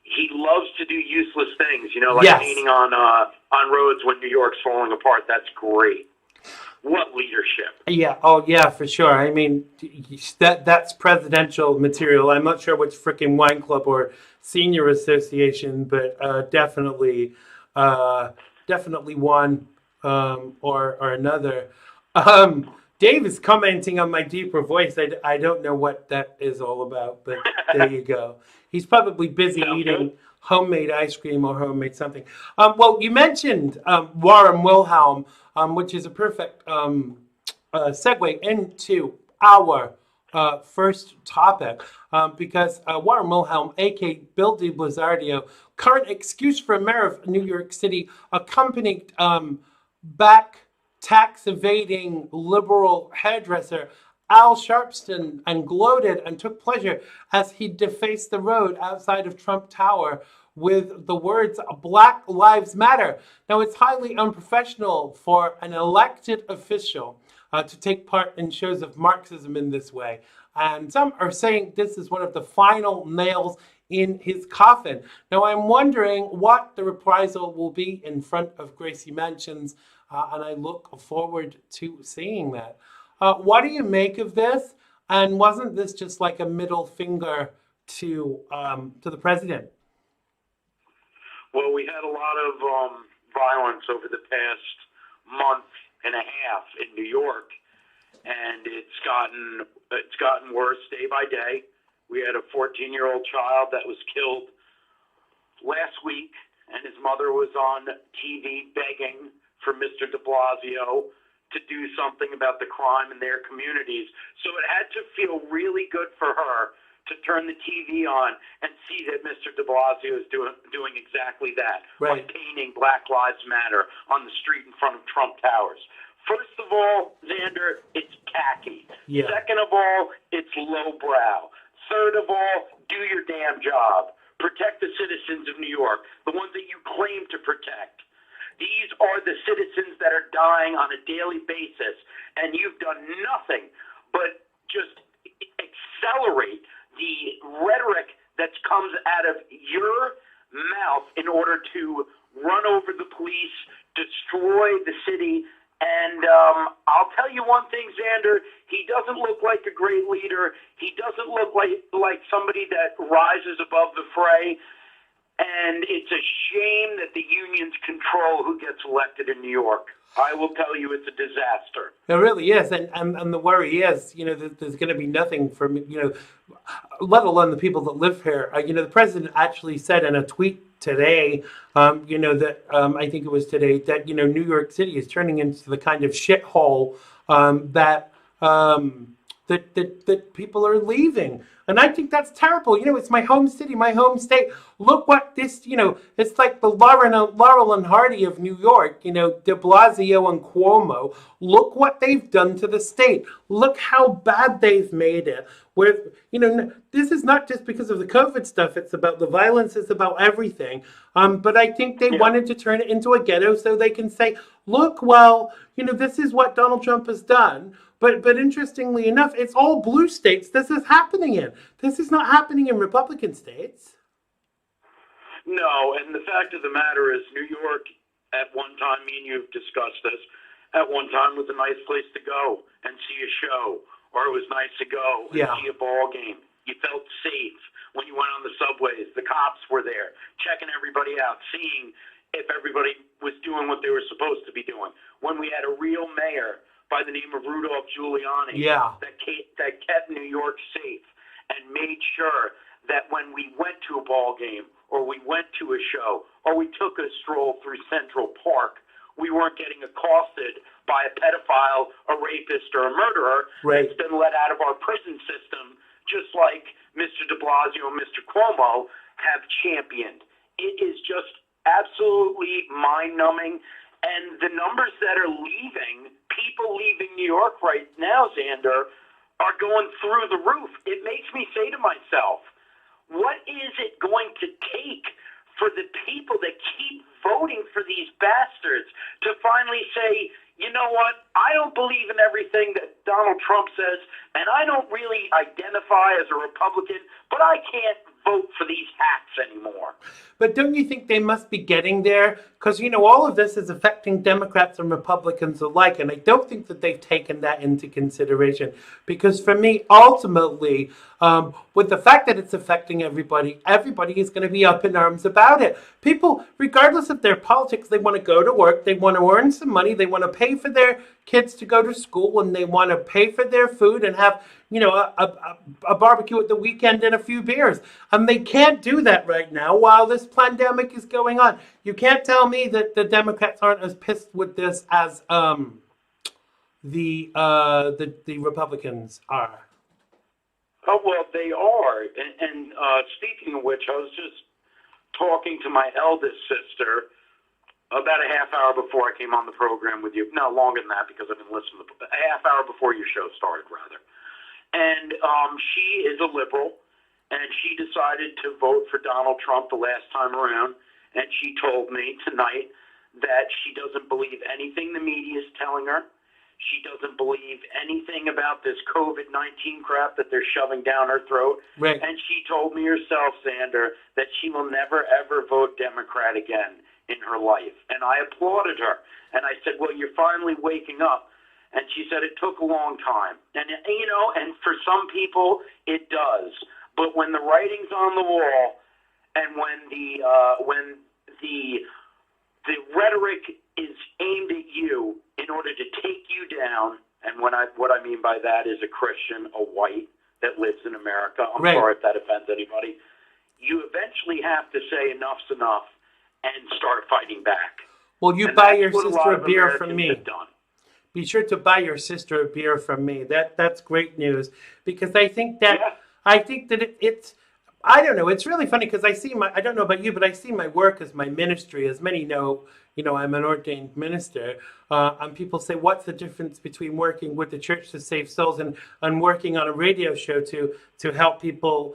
he loves to do useless things, like painting on roads when New York's falling apart. That's great. What leadership? Yeah. Oh, yeah, for sure. I mean, that's presidential material. I'm not sure which frickin' wine club or senior association, but definitely one or another. Dave is commenting on my deeper voice. I don't know what that is all about, but there you go. He's probably busy eating homemade ice cream or homemade something. Well, you mentioned Warren Wilhelm, which is a perfect segue into our first topic, because Warren Wilhelm, aka Bill de Blasio, current excuse for mayor of New York City, accompanied back tax evading liberal hairdresser Al Sharpton and gloated and took pleasure as he defaced the road outside of Trump Tower with the words Black Lives Matter. Now, it's highly unprofessional for an elected official to take part in shows of Marxism in this way. And some are saying this is one of the final nails in his coffin. Now, I'm wondering what the reprisal will be in front of Gracie Mansion's, and I look forward to seeing that. What do you make of this? And wasn't this just like a middle finger to the president? Well, we had a lot of violence over the past month and a half in New York, and it's gotten worse day by day. We had a 14-year-old child that was killed last week, and his mother was on TV begging for Mr. de Blasio to do something about the crime in their communities. So it had to feel really good for her to turn the TV on and see that Mr. de Blasio is doing exactly that, right, by painting Black Lives Matter on the street in front of Trump Towers. First of all, Xander, it's tacky. Yeah. Second of all, it's lowbrow. Third of all, do your damn job. Protect the citizens of New York, the ones that you claim to protect. These are the citizens that are dying on a daily basis, and you've done nothing but just accelerate the rhetoric that comes out of your mouth in order to run over the police, destroy the city. And I'll tell you one thing, Xander, he doesn't look like a great leader. He doesn't look like somebody that rises above the fray. And it's a shame that the unions control who gets elected in New York. I will tell you, it's a disaster. It really is, and the worry is, there's going to be nothing for me, let alone the people that live here. The president actually said in a tweet today, that I think it was today, that New York City is turning into the kind of shithole that people are leaving. And I think that's terrible. It's my home city, my home state. Look what this, it's like the Laurel and Hardy of New York, de Blasio and Cuomo. Look what they've done to the state. Look how bad they've made it. Where, this is not just because of the COVID stuff. It's about the violence. It's about everything. But I think they wanted to turn it into a ghetto so they can say, look, well, this is what Donald Trump has done. But interestingly enough, it's all blue states this is happening in. This is not happening in Republican states. No, and the fact of the matter is New York, at one time, me and you have discussed this, at one time was a nice place to go and see a show, or it was nice to go and see a ball game. You felt safe when you went on the subways. The cops were there, checking everybody out, seeing if everybody was doing what they were supposed to be doing. When we had a real mayor by the name of Rudolph Giuliani that kept New York safe and made sure that when we went to a ball game or we went to a show or we took a stroll through Central Park, we weren't getting accosted by a pedophile, a rapist, or a murderer that's been let out of our prison system, just like Mr. de Blasio and Mr. Cuomo have championed. It is just absolutely mind-numbing. And the numbers that are leaving, people leaving New York right now, Xander, are going through the roof. It makes me say to myself, what is it going to take for the people that keep voting for these bastards to finally say, you know what, I don't believe in everything that Donald Trump says, and I don't really identify as a Republican, but I can't vote for these hacks anymore. But don't you think they must be getting there? Because, all of this is affecting Democrats and Republicans alike, and I don't think that they've taken that into consideration. Because for me, ultimately, with the fact that it's affecting everybody is going to be up in arms about it. People, regardless of their politics, they want to go to work, they want to earn some money, they want to pay for their kids to go to school, and they want to pay for their food and have a barbecue at the weekend and a few beers. And they can't do that right now while this pandemic is going on. You can't tell me that the Democrats aren't as pissed with this as the Republicans are. Oh, well, they are. And speaking of which, I was just talking to my eldest sister about a half hour before I came on the program with you. No, longer than that because I've been listening to a half hour before your show started, rather. And she is a liberal, and she decided to vote for Donald Trump the last time around. And she told me tonight that she doesn't believe anything the media is telling her. She doesn't believe anything about this COVID-19 crap that they're shoving down her throat. Right. And she told me herself, Xander, that she will never, ever vote Democrat again in her life. And I applauded her. And I said, well, you're finally waking up. And she said it took a long time. And, and for some people, it does. But when the writing's on the wall and when the rhetoric is aimed at you in order to take you down, and what I mean by that is a Christian, a white that lives in America. I'm right. sorry if that offends anybody. You eventually have to say enough's enough and start fighting back. Well, you and buy your sister a beer Americans from me. have done. Be sure to buy your sister a beer from me. That's great news, because I think that it's I don't know. It's really funny because I don't know about you, but I see my work as my ministry. As many know, I'm an ordained minister. And people say, what's the difference between working with the church to save souls and working on a radio show to help people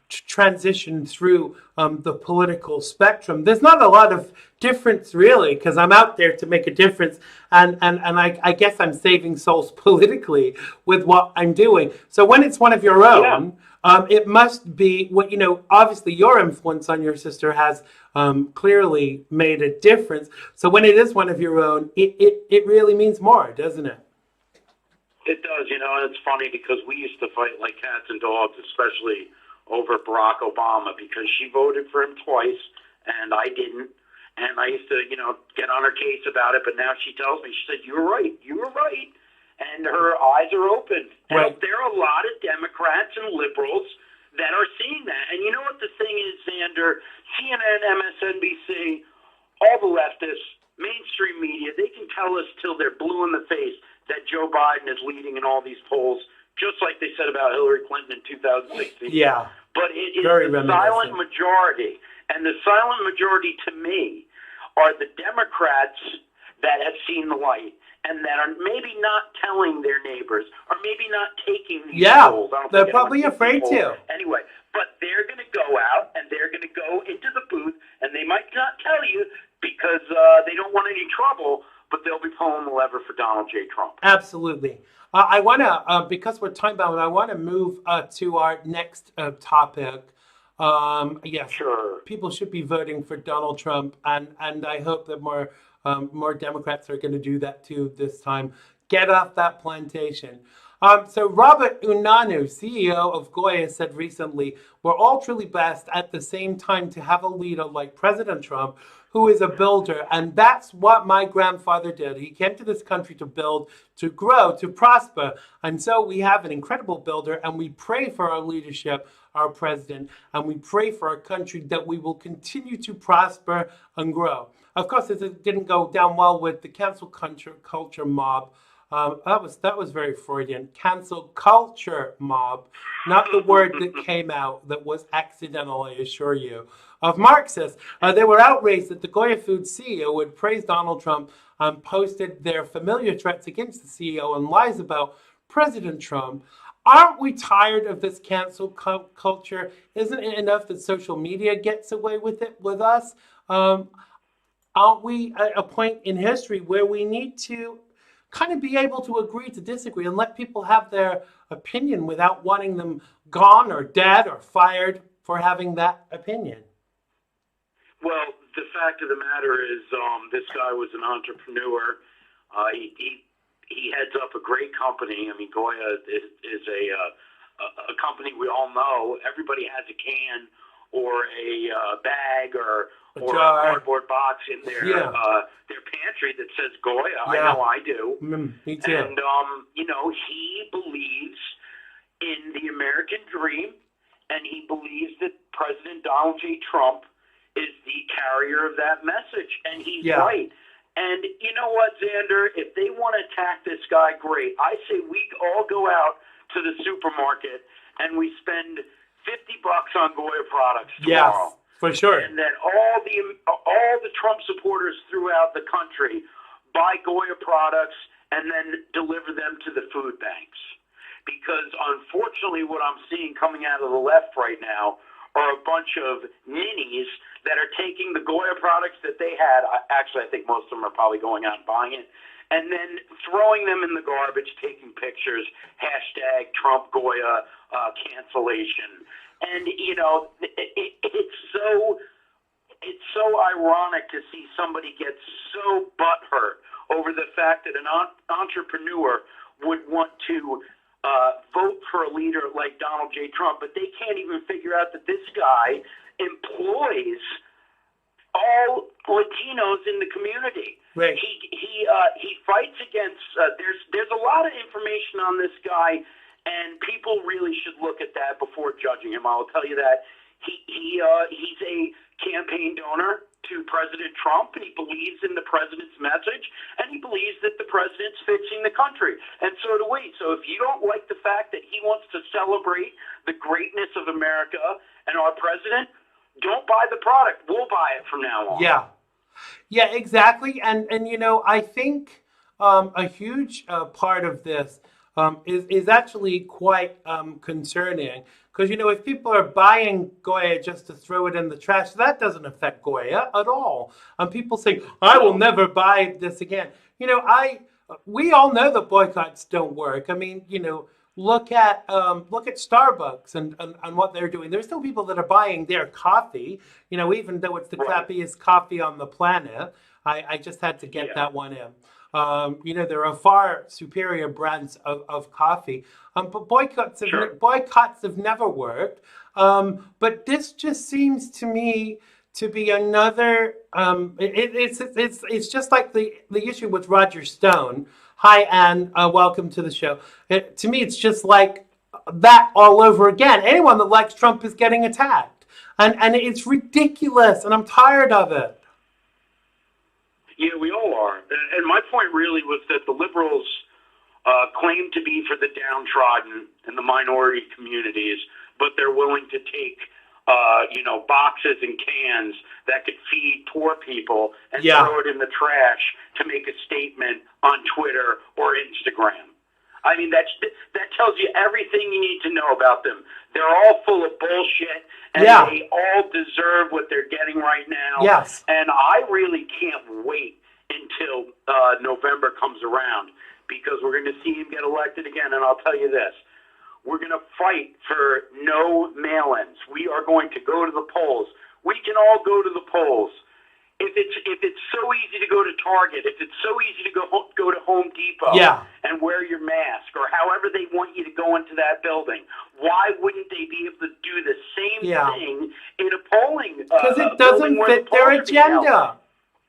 transition through the political spectrum? There's not a lot of difference, really, because I'm out there to make a difference. And I guess I'm saving souls politically with what I'm doing. So when it's one of your own, it must be what, obviously your influence on your sister has clearly made a difference. So when it is one of your own, it really means more, doesn't it? It does, and it's funny because we used to fight like cats and dogs, especially over Barack Obama, because she voted for him twice and I didn't. And I used to, get on her case about it, but now she tells me, she said, you were right. And her eyes are open. Right. And there are a lot of Democrats and liberals that are seeing that. And you know what the thing is, Xander? CNN, MSNBC, all the leftists, mainstream media, they can tell us till they're blue in the face that Joe Biden is leading in all these polls, just like they said about Hillary Clinton in 2016. Yeah. But it is Very the silent majority. And the silent majority, to me, are the Democrats that have seen the light and that are maybe not telling their neighbors or maybe not taking these polls. They're probably afraid to. Anyway, but they're going to go out and they're going to go into the booth, and they might not tell you because they don't want any trouble, but they'll be pulling the lever for Donald J. Trump. Absolutely. I want to, because we're time bound, I want to move to our next topic. Yes, sure. People should be voting for Donald Trump, and I hope that more Democrats are going to do that too this time. Get off that plantation. So Robert Unanu, CEO of Goya, said recently, we're all truly blessed at the same time to have a leader like President Trump, who is a builder. And that's what my grandfather did. He came to this country to build, to grow, to prosper. And so we have an incredible builder, and we pray for our leadership, our president, and we pray for our country that we will continue to prosper and grow. Of course, it didn't go down well with the cancel culture mob. That was very Freudian. Cancel culture mob, not the word that came out that was accidental, I assure you, of Marxists. They were outraged that the Goya Foods CEO would praise Donald Trump and posted their familiar threats against the CEO and lies about President Trump. Aren't we tired of this cancel culture? Isn't it enough that social media gets away with it with us? Aren't we at a point in history where we need to kind of be able to agree to disagree and let people have their opinion without wanting them gone or dead or fired for having that opinion? Well, the fact of the matter is this guy was an entrepreneur. He heads up a great company. I mean, Goya is a company we all know. Everybody has a can or a bag or a cardboard box in their pantry that says Goya. Yeah. I know I do. Me too. And, he believes in the American dream, and he believes that President Donald J. Trump is the carrier of that message, and he's right. And you know what, Xander? If they want to attack this guy, great. I say we all go out to the supermarket and we spend $50 on Goya products tomorrow. Yes, for sure. And then all the Trump supporters throughout the country buy Goya products and then deliver them to the food banks. Because unfortunately what I'm seeing coming out of the left right now are a bunch of ninnies that are taking the Goya products that they had. Actually, I think most of them are probably going out and buying it, and then throwing them in the garbage, taking pictures, hashtag Trump Goya cancellation. And, you know, it's so ironic to see somebody get so butthurt over the fact that an entrepreneur would want to vote for a leader like Donald J. Trump, but they can't even figure out that this guy employs all Latinos in the community. Right. He fights against. There's a lot of information on this guy, and people really should look at that before judging him. I'll tell you that he's a campaign donor to President Trump, and he believes in the president's message, and he believes that the president's fixing the country, and so do we. So if you don't like the fact that he wants to celebrate the greatness of America and our president, don't buy the product. We'll buy it from now on. Yeah, exactly. And you know, I think a huge part of this is actually quite concerning. Because, you know, if people are buying Goya just to throw it in the trash, that doesn't affect Goya at all. People say, I will never buy this again. You know, we all know that boycotts don't work. I mean, you know, look at Starbucks and what they're doing. There's still people that are buying their coffee, you know, even though it's the crappiest coffee on the planet. I just had to get that one in. You know, there are far superior brands of coffee, but boycotts have never worked. But this just seems to me to be another. It's just like the issue with Roger Stone. Hi, Anne. Welcome to the show. To me, it's just like that all over again. Anyone that likes Trump is getting attacked, and it's ridiculous, and I'm tired of it. Yeah, we all are. And my point really was that the liberals claim to be for the downtrodden and the minority communities, but they're willing to take, boxes and cans that could feed poor people and throw it in the trash to make a statement on Twitter or Instagram. I mean, that tells you everything you need to know about them. They're all full of bullshit, and they all deserve what they're getting right now. Yes. And I really can't wait until November comes around, because we're going to see him get elected again. And I'll tell you this. We're going to fight for no mail-ins. We are going to go to the polls. We can all go to the polls. If it's so easy to go to Target, if it's so easy to go to Home Depot and wear your mask, or however they want you to go into that building, why wouldn't they be able to do the same thing in a polling? Because it doesn't fit their agenda.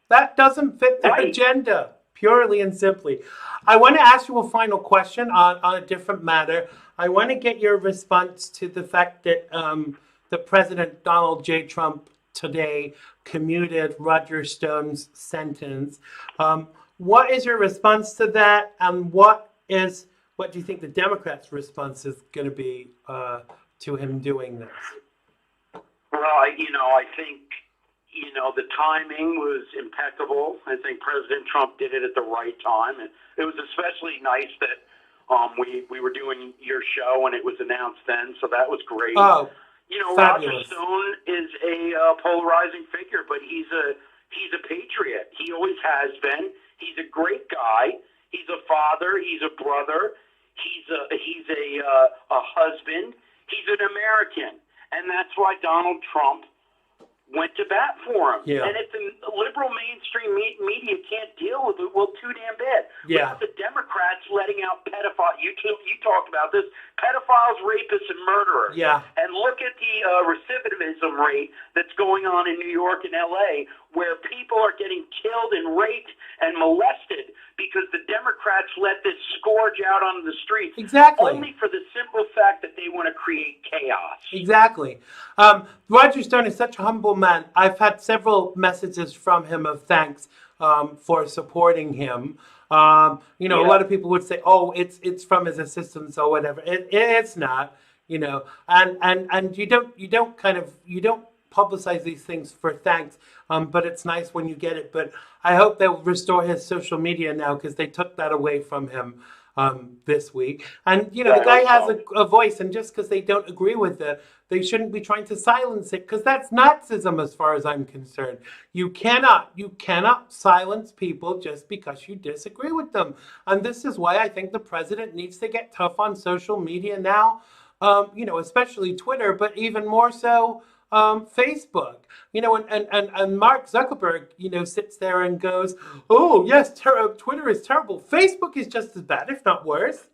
That doesn't fit their agenda, purely and simply. I want to ask you a final question on a different matter. I want to get your response to the fact that the President Donald J. Trump today commuted Roger Stone's sentence. What is your response to that, and what do you think the Democrats' response is going to be to him doing this? Well, I think the timing was impeccable. I think President Trump did it at the right time, and it was especially nice that we were doing your show and it was announced then, so that was great. Oh. Roger Stone is a polarizing figure, but he's a patriot. He always has been. He's a great guy. He's a father. He's a brother. He's a husband. He's an American, and that's why Donald Trump went to bat for him. Yeah. And if the liberal mainstream media can't deal with it, well, too damn bad. Yeah. Without the Democrats letting out pedophiles, you talked about this, pedophiles, rapists, and murderers. Yeah. And look at the recidivism rate that's going on in New York and L.A., where people are getting killed and raped and molested because the Democrats let this scourge out on the streets. Exactly. Only for the simple fact that they want to create chaos. Exactly. Roger Stone is such a humble man. I've had several messages from him of thanks for supporting him. A lot of people would say, "Oh, it's from his assistants or whatever." It's not, and you don't publicize these things for thanks. But it's nice when you get it. But I hope they'll restore his social media now because they took that away from him this week. And the guy has a voice, and just because they don't agree with it, they shouldn't be trying to silence it, because that's Nazism as far as I'm concerned. You cannot silence people just because you disagree with them. And this is why I think the president needs to get tough on social media now, especially Twitter, but even more so Facebook. And Mark Zuckerberg, sits there and goes, "Oh yes, Twitter is terrible. Facebook is just as bad, if not worse."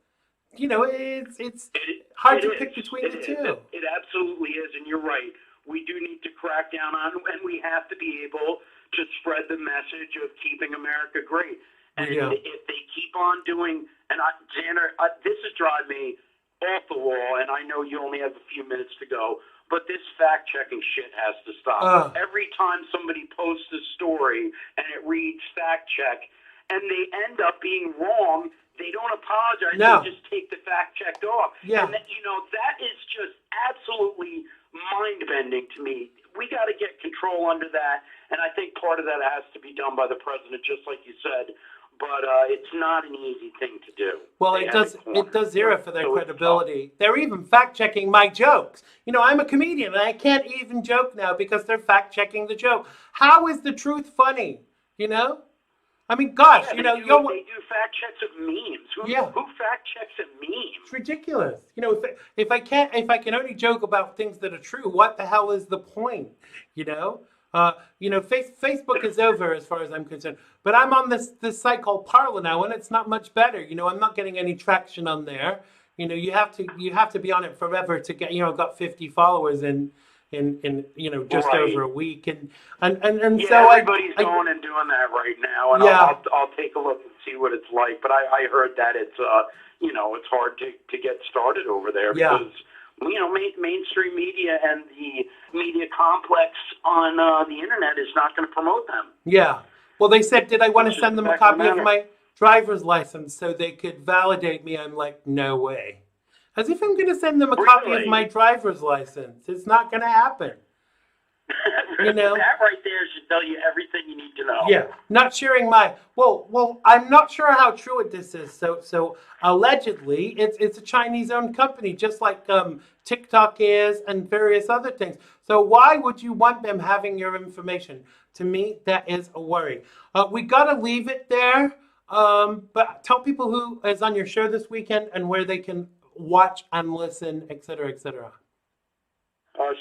It's hard to pick between the two. It absolutely is, and you're right. We do need to crack down on, and we have to be able to spread the message of keeping America great. And if they keep on doing, and Xander, this is driving me off the wall, and I know you only have a few minutes to go, but this fact-checking shit has to stop. Every time somebody posts a story and it reads fact-check, and they end up being wrong, they don't apologize. No. They just take the fact-checked off. Yeah. And that is just absolutely mind-bending to me. We got to get control under that, and I think part of that has to be done by the president, just like you said. But it's not an easy thing to do. Well, it does zero for their credibility. They're even fact-checking my jokes. I'm a comedian, and I can't even joke now because they're fact-checking the joke. How is the truth funny? I mean, gosh, they do fact checks of memes. Who fact checks a meme? It's ridiculous. If I can only joke about things that are true, what the hell is the point? Facebook is over as far as I'm concerned. But I'm on this site called Parler now, and it's not much better. I'm not getting any traction on there. You have to be on it forever to get. I've got 50 followers in just over a week, and so everybody's going and doing that right now, and I'll take a look and see what it's like. But I heard that it's it's hard to get started over there because mainstream media and the media complex on the internet is not going to promote them. Yeah. Well, they said, did I want to send them a copy of my driver's license so they could validate me? I'm like, no way. As if I'm going to send them a copy of my driver's license. It's not going to happen. That right there should tell you everything you need to know. Yeah, not sharing my. Well, I'm not sure how true this is. So allegedly, it's a Chinese-owned company, just like TikTok is and various other things. So why would you want them having your information? To me, that is a worry. We got to leave it there. But tell people who is on your show this weekend and where they can watch and listen, et cetera, et cetera.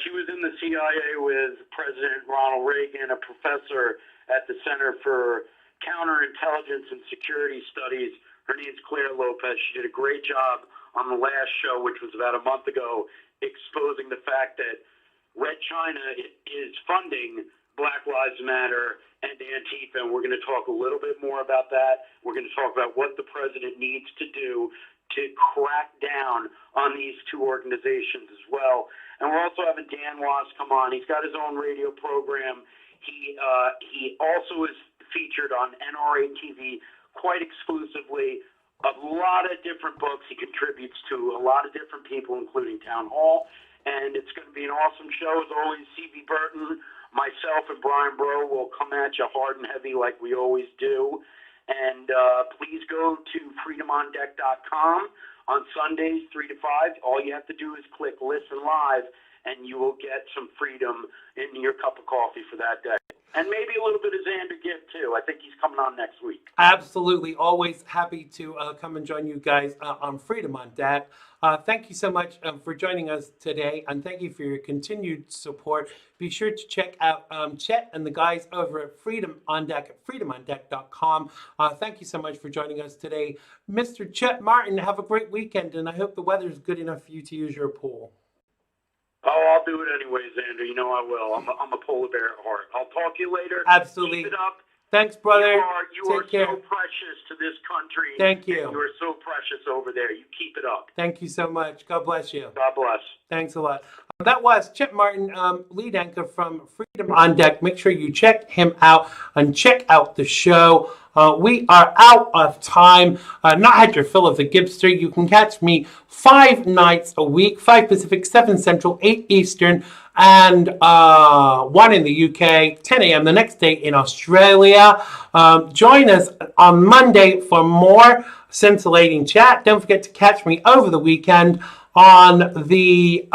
She was in the CIA with President Ronald Reagan, a professor at the Center for Counterintelligence and Security Studies. Her name's Claire Lopez. She did a great job on the last show, which was about a month ago, exposing the fact that Red China is funding Black Lives Matter and Antifa, and we're going to talk a little bit more about that. We're going to talk about what the president needs to do to crack down on these two organizations as well. And we're also having Dan Was come on. He's got his own radio program. He also is featured on NRA TV quite exclusively. A lot of different books. He contributes to a lot of different people, including Town Hall. And it's going to be an awesome show. As always, C.B. Burton, myself, and Brian Bro will come at you hard and heavy like we always do. And please go to freedomondeck.com on Sundays, 3 to 5. All you have to do is click Listen Live, and you will get some freedom in your cup of coffee for that day. And maybe a little bit of Xander Gibb, too. I think he's coming on next week. Absolutely. Always happy to come and join you guys on Freedom on Deck. Thank you so much for joining us today, and thank you for your continued support. Be sure to check out Chet and the guys over at Freedom on Deck at freedomondeck.com. Thank you so much for joining us today. Mr. Chet Martin, have a great weekend, and I hope the weather's good enough for you to use your pool. Oh, I'll do it anyway, Xander. You know I will. I'm a polar bear at heart. I'll talk to you later. Absolutely. Keep it up. Thanks, brother. You are Take care. so precious to this country. Thank you. And you are so precious over there. You keep it up. Thank you so much. God bless you. God bless. Thanks a lot. That was Chip Martin, lead anchor from Freedom on Deck. Make sure you check him out and check out the show. We are out of time. Not had your fill of the Gibster. You can catch me 5 nights a week, 5 Pacific, 7 Central, 8 Eastern, and 1 in the UK, 10 a.m. the next day in Australia. Join us on Monday for more scintillating chat. Don't forget to catch me over the weekend on the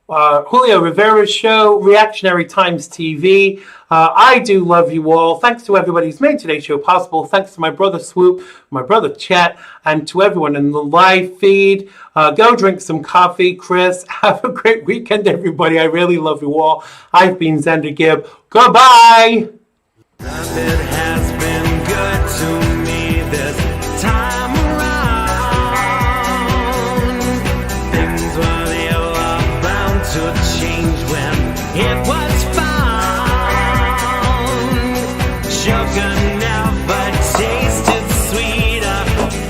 Julio Rivera's show, Reactionary Times TV. I do love you all. Thanks to everybody who's made today's show possible. Thanks to my brother Swoop, my brother Chet, and to everyone in the live feed. Go drink some coffee, Chris. Have a great weekend, everybody. I really love you all. I've been Xander Gibb. Goodbye. It has been good to me this time around. Things were the other bound to change when it was found. Sugar never tasted sweeter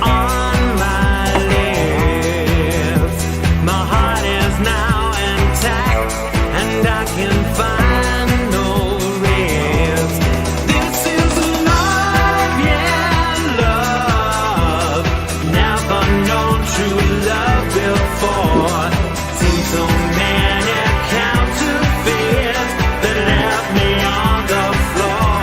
on my lips. My heart is now intact and I can find no ribs. This is love, yeah, love. Never known true love before. Seen so many counterfeits that left me on the floor.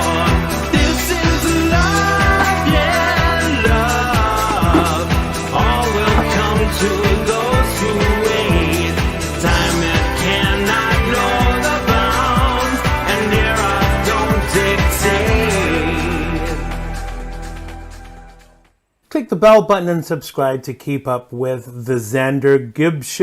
This is love, yeah, love. All will come to those who wait. Time it cannot know the bounds, and eras don't dictate. Click the bell button and subscribe to keep up with the Xander Gibb Show.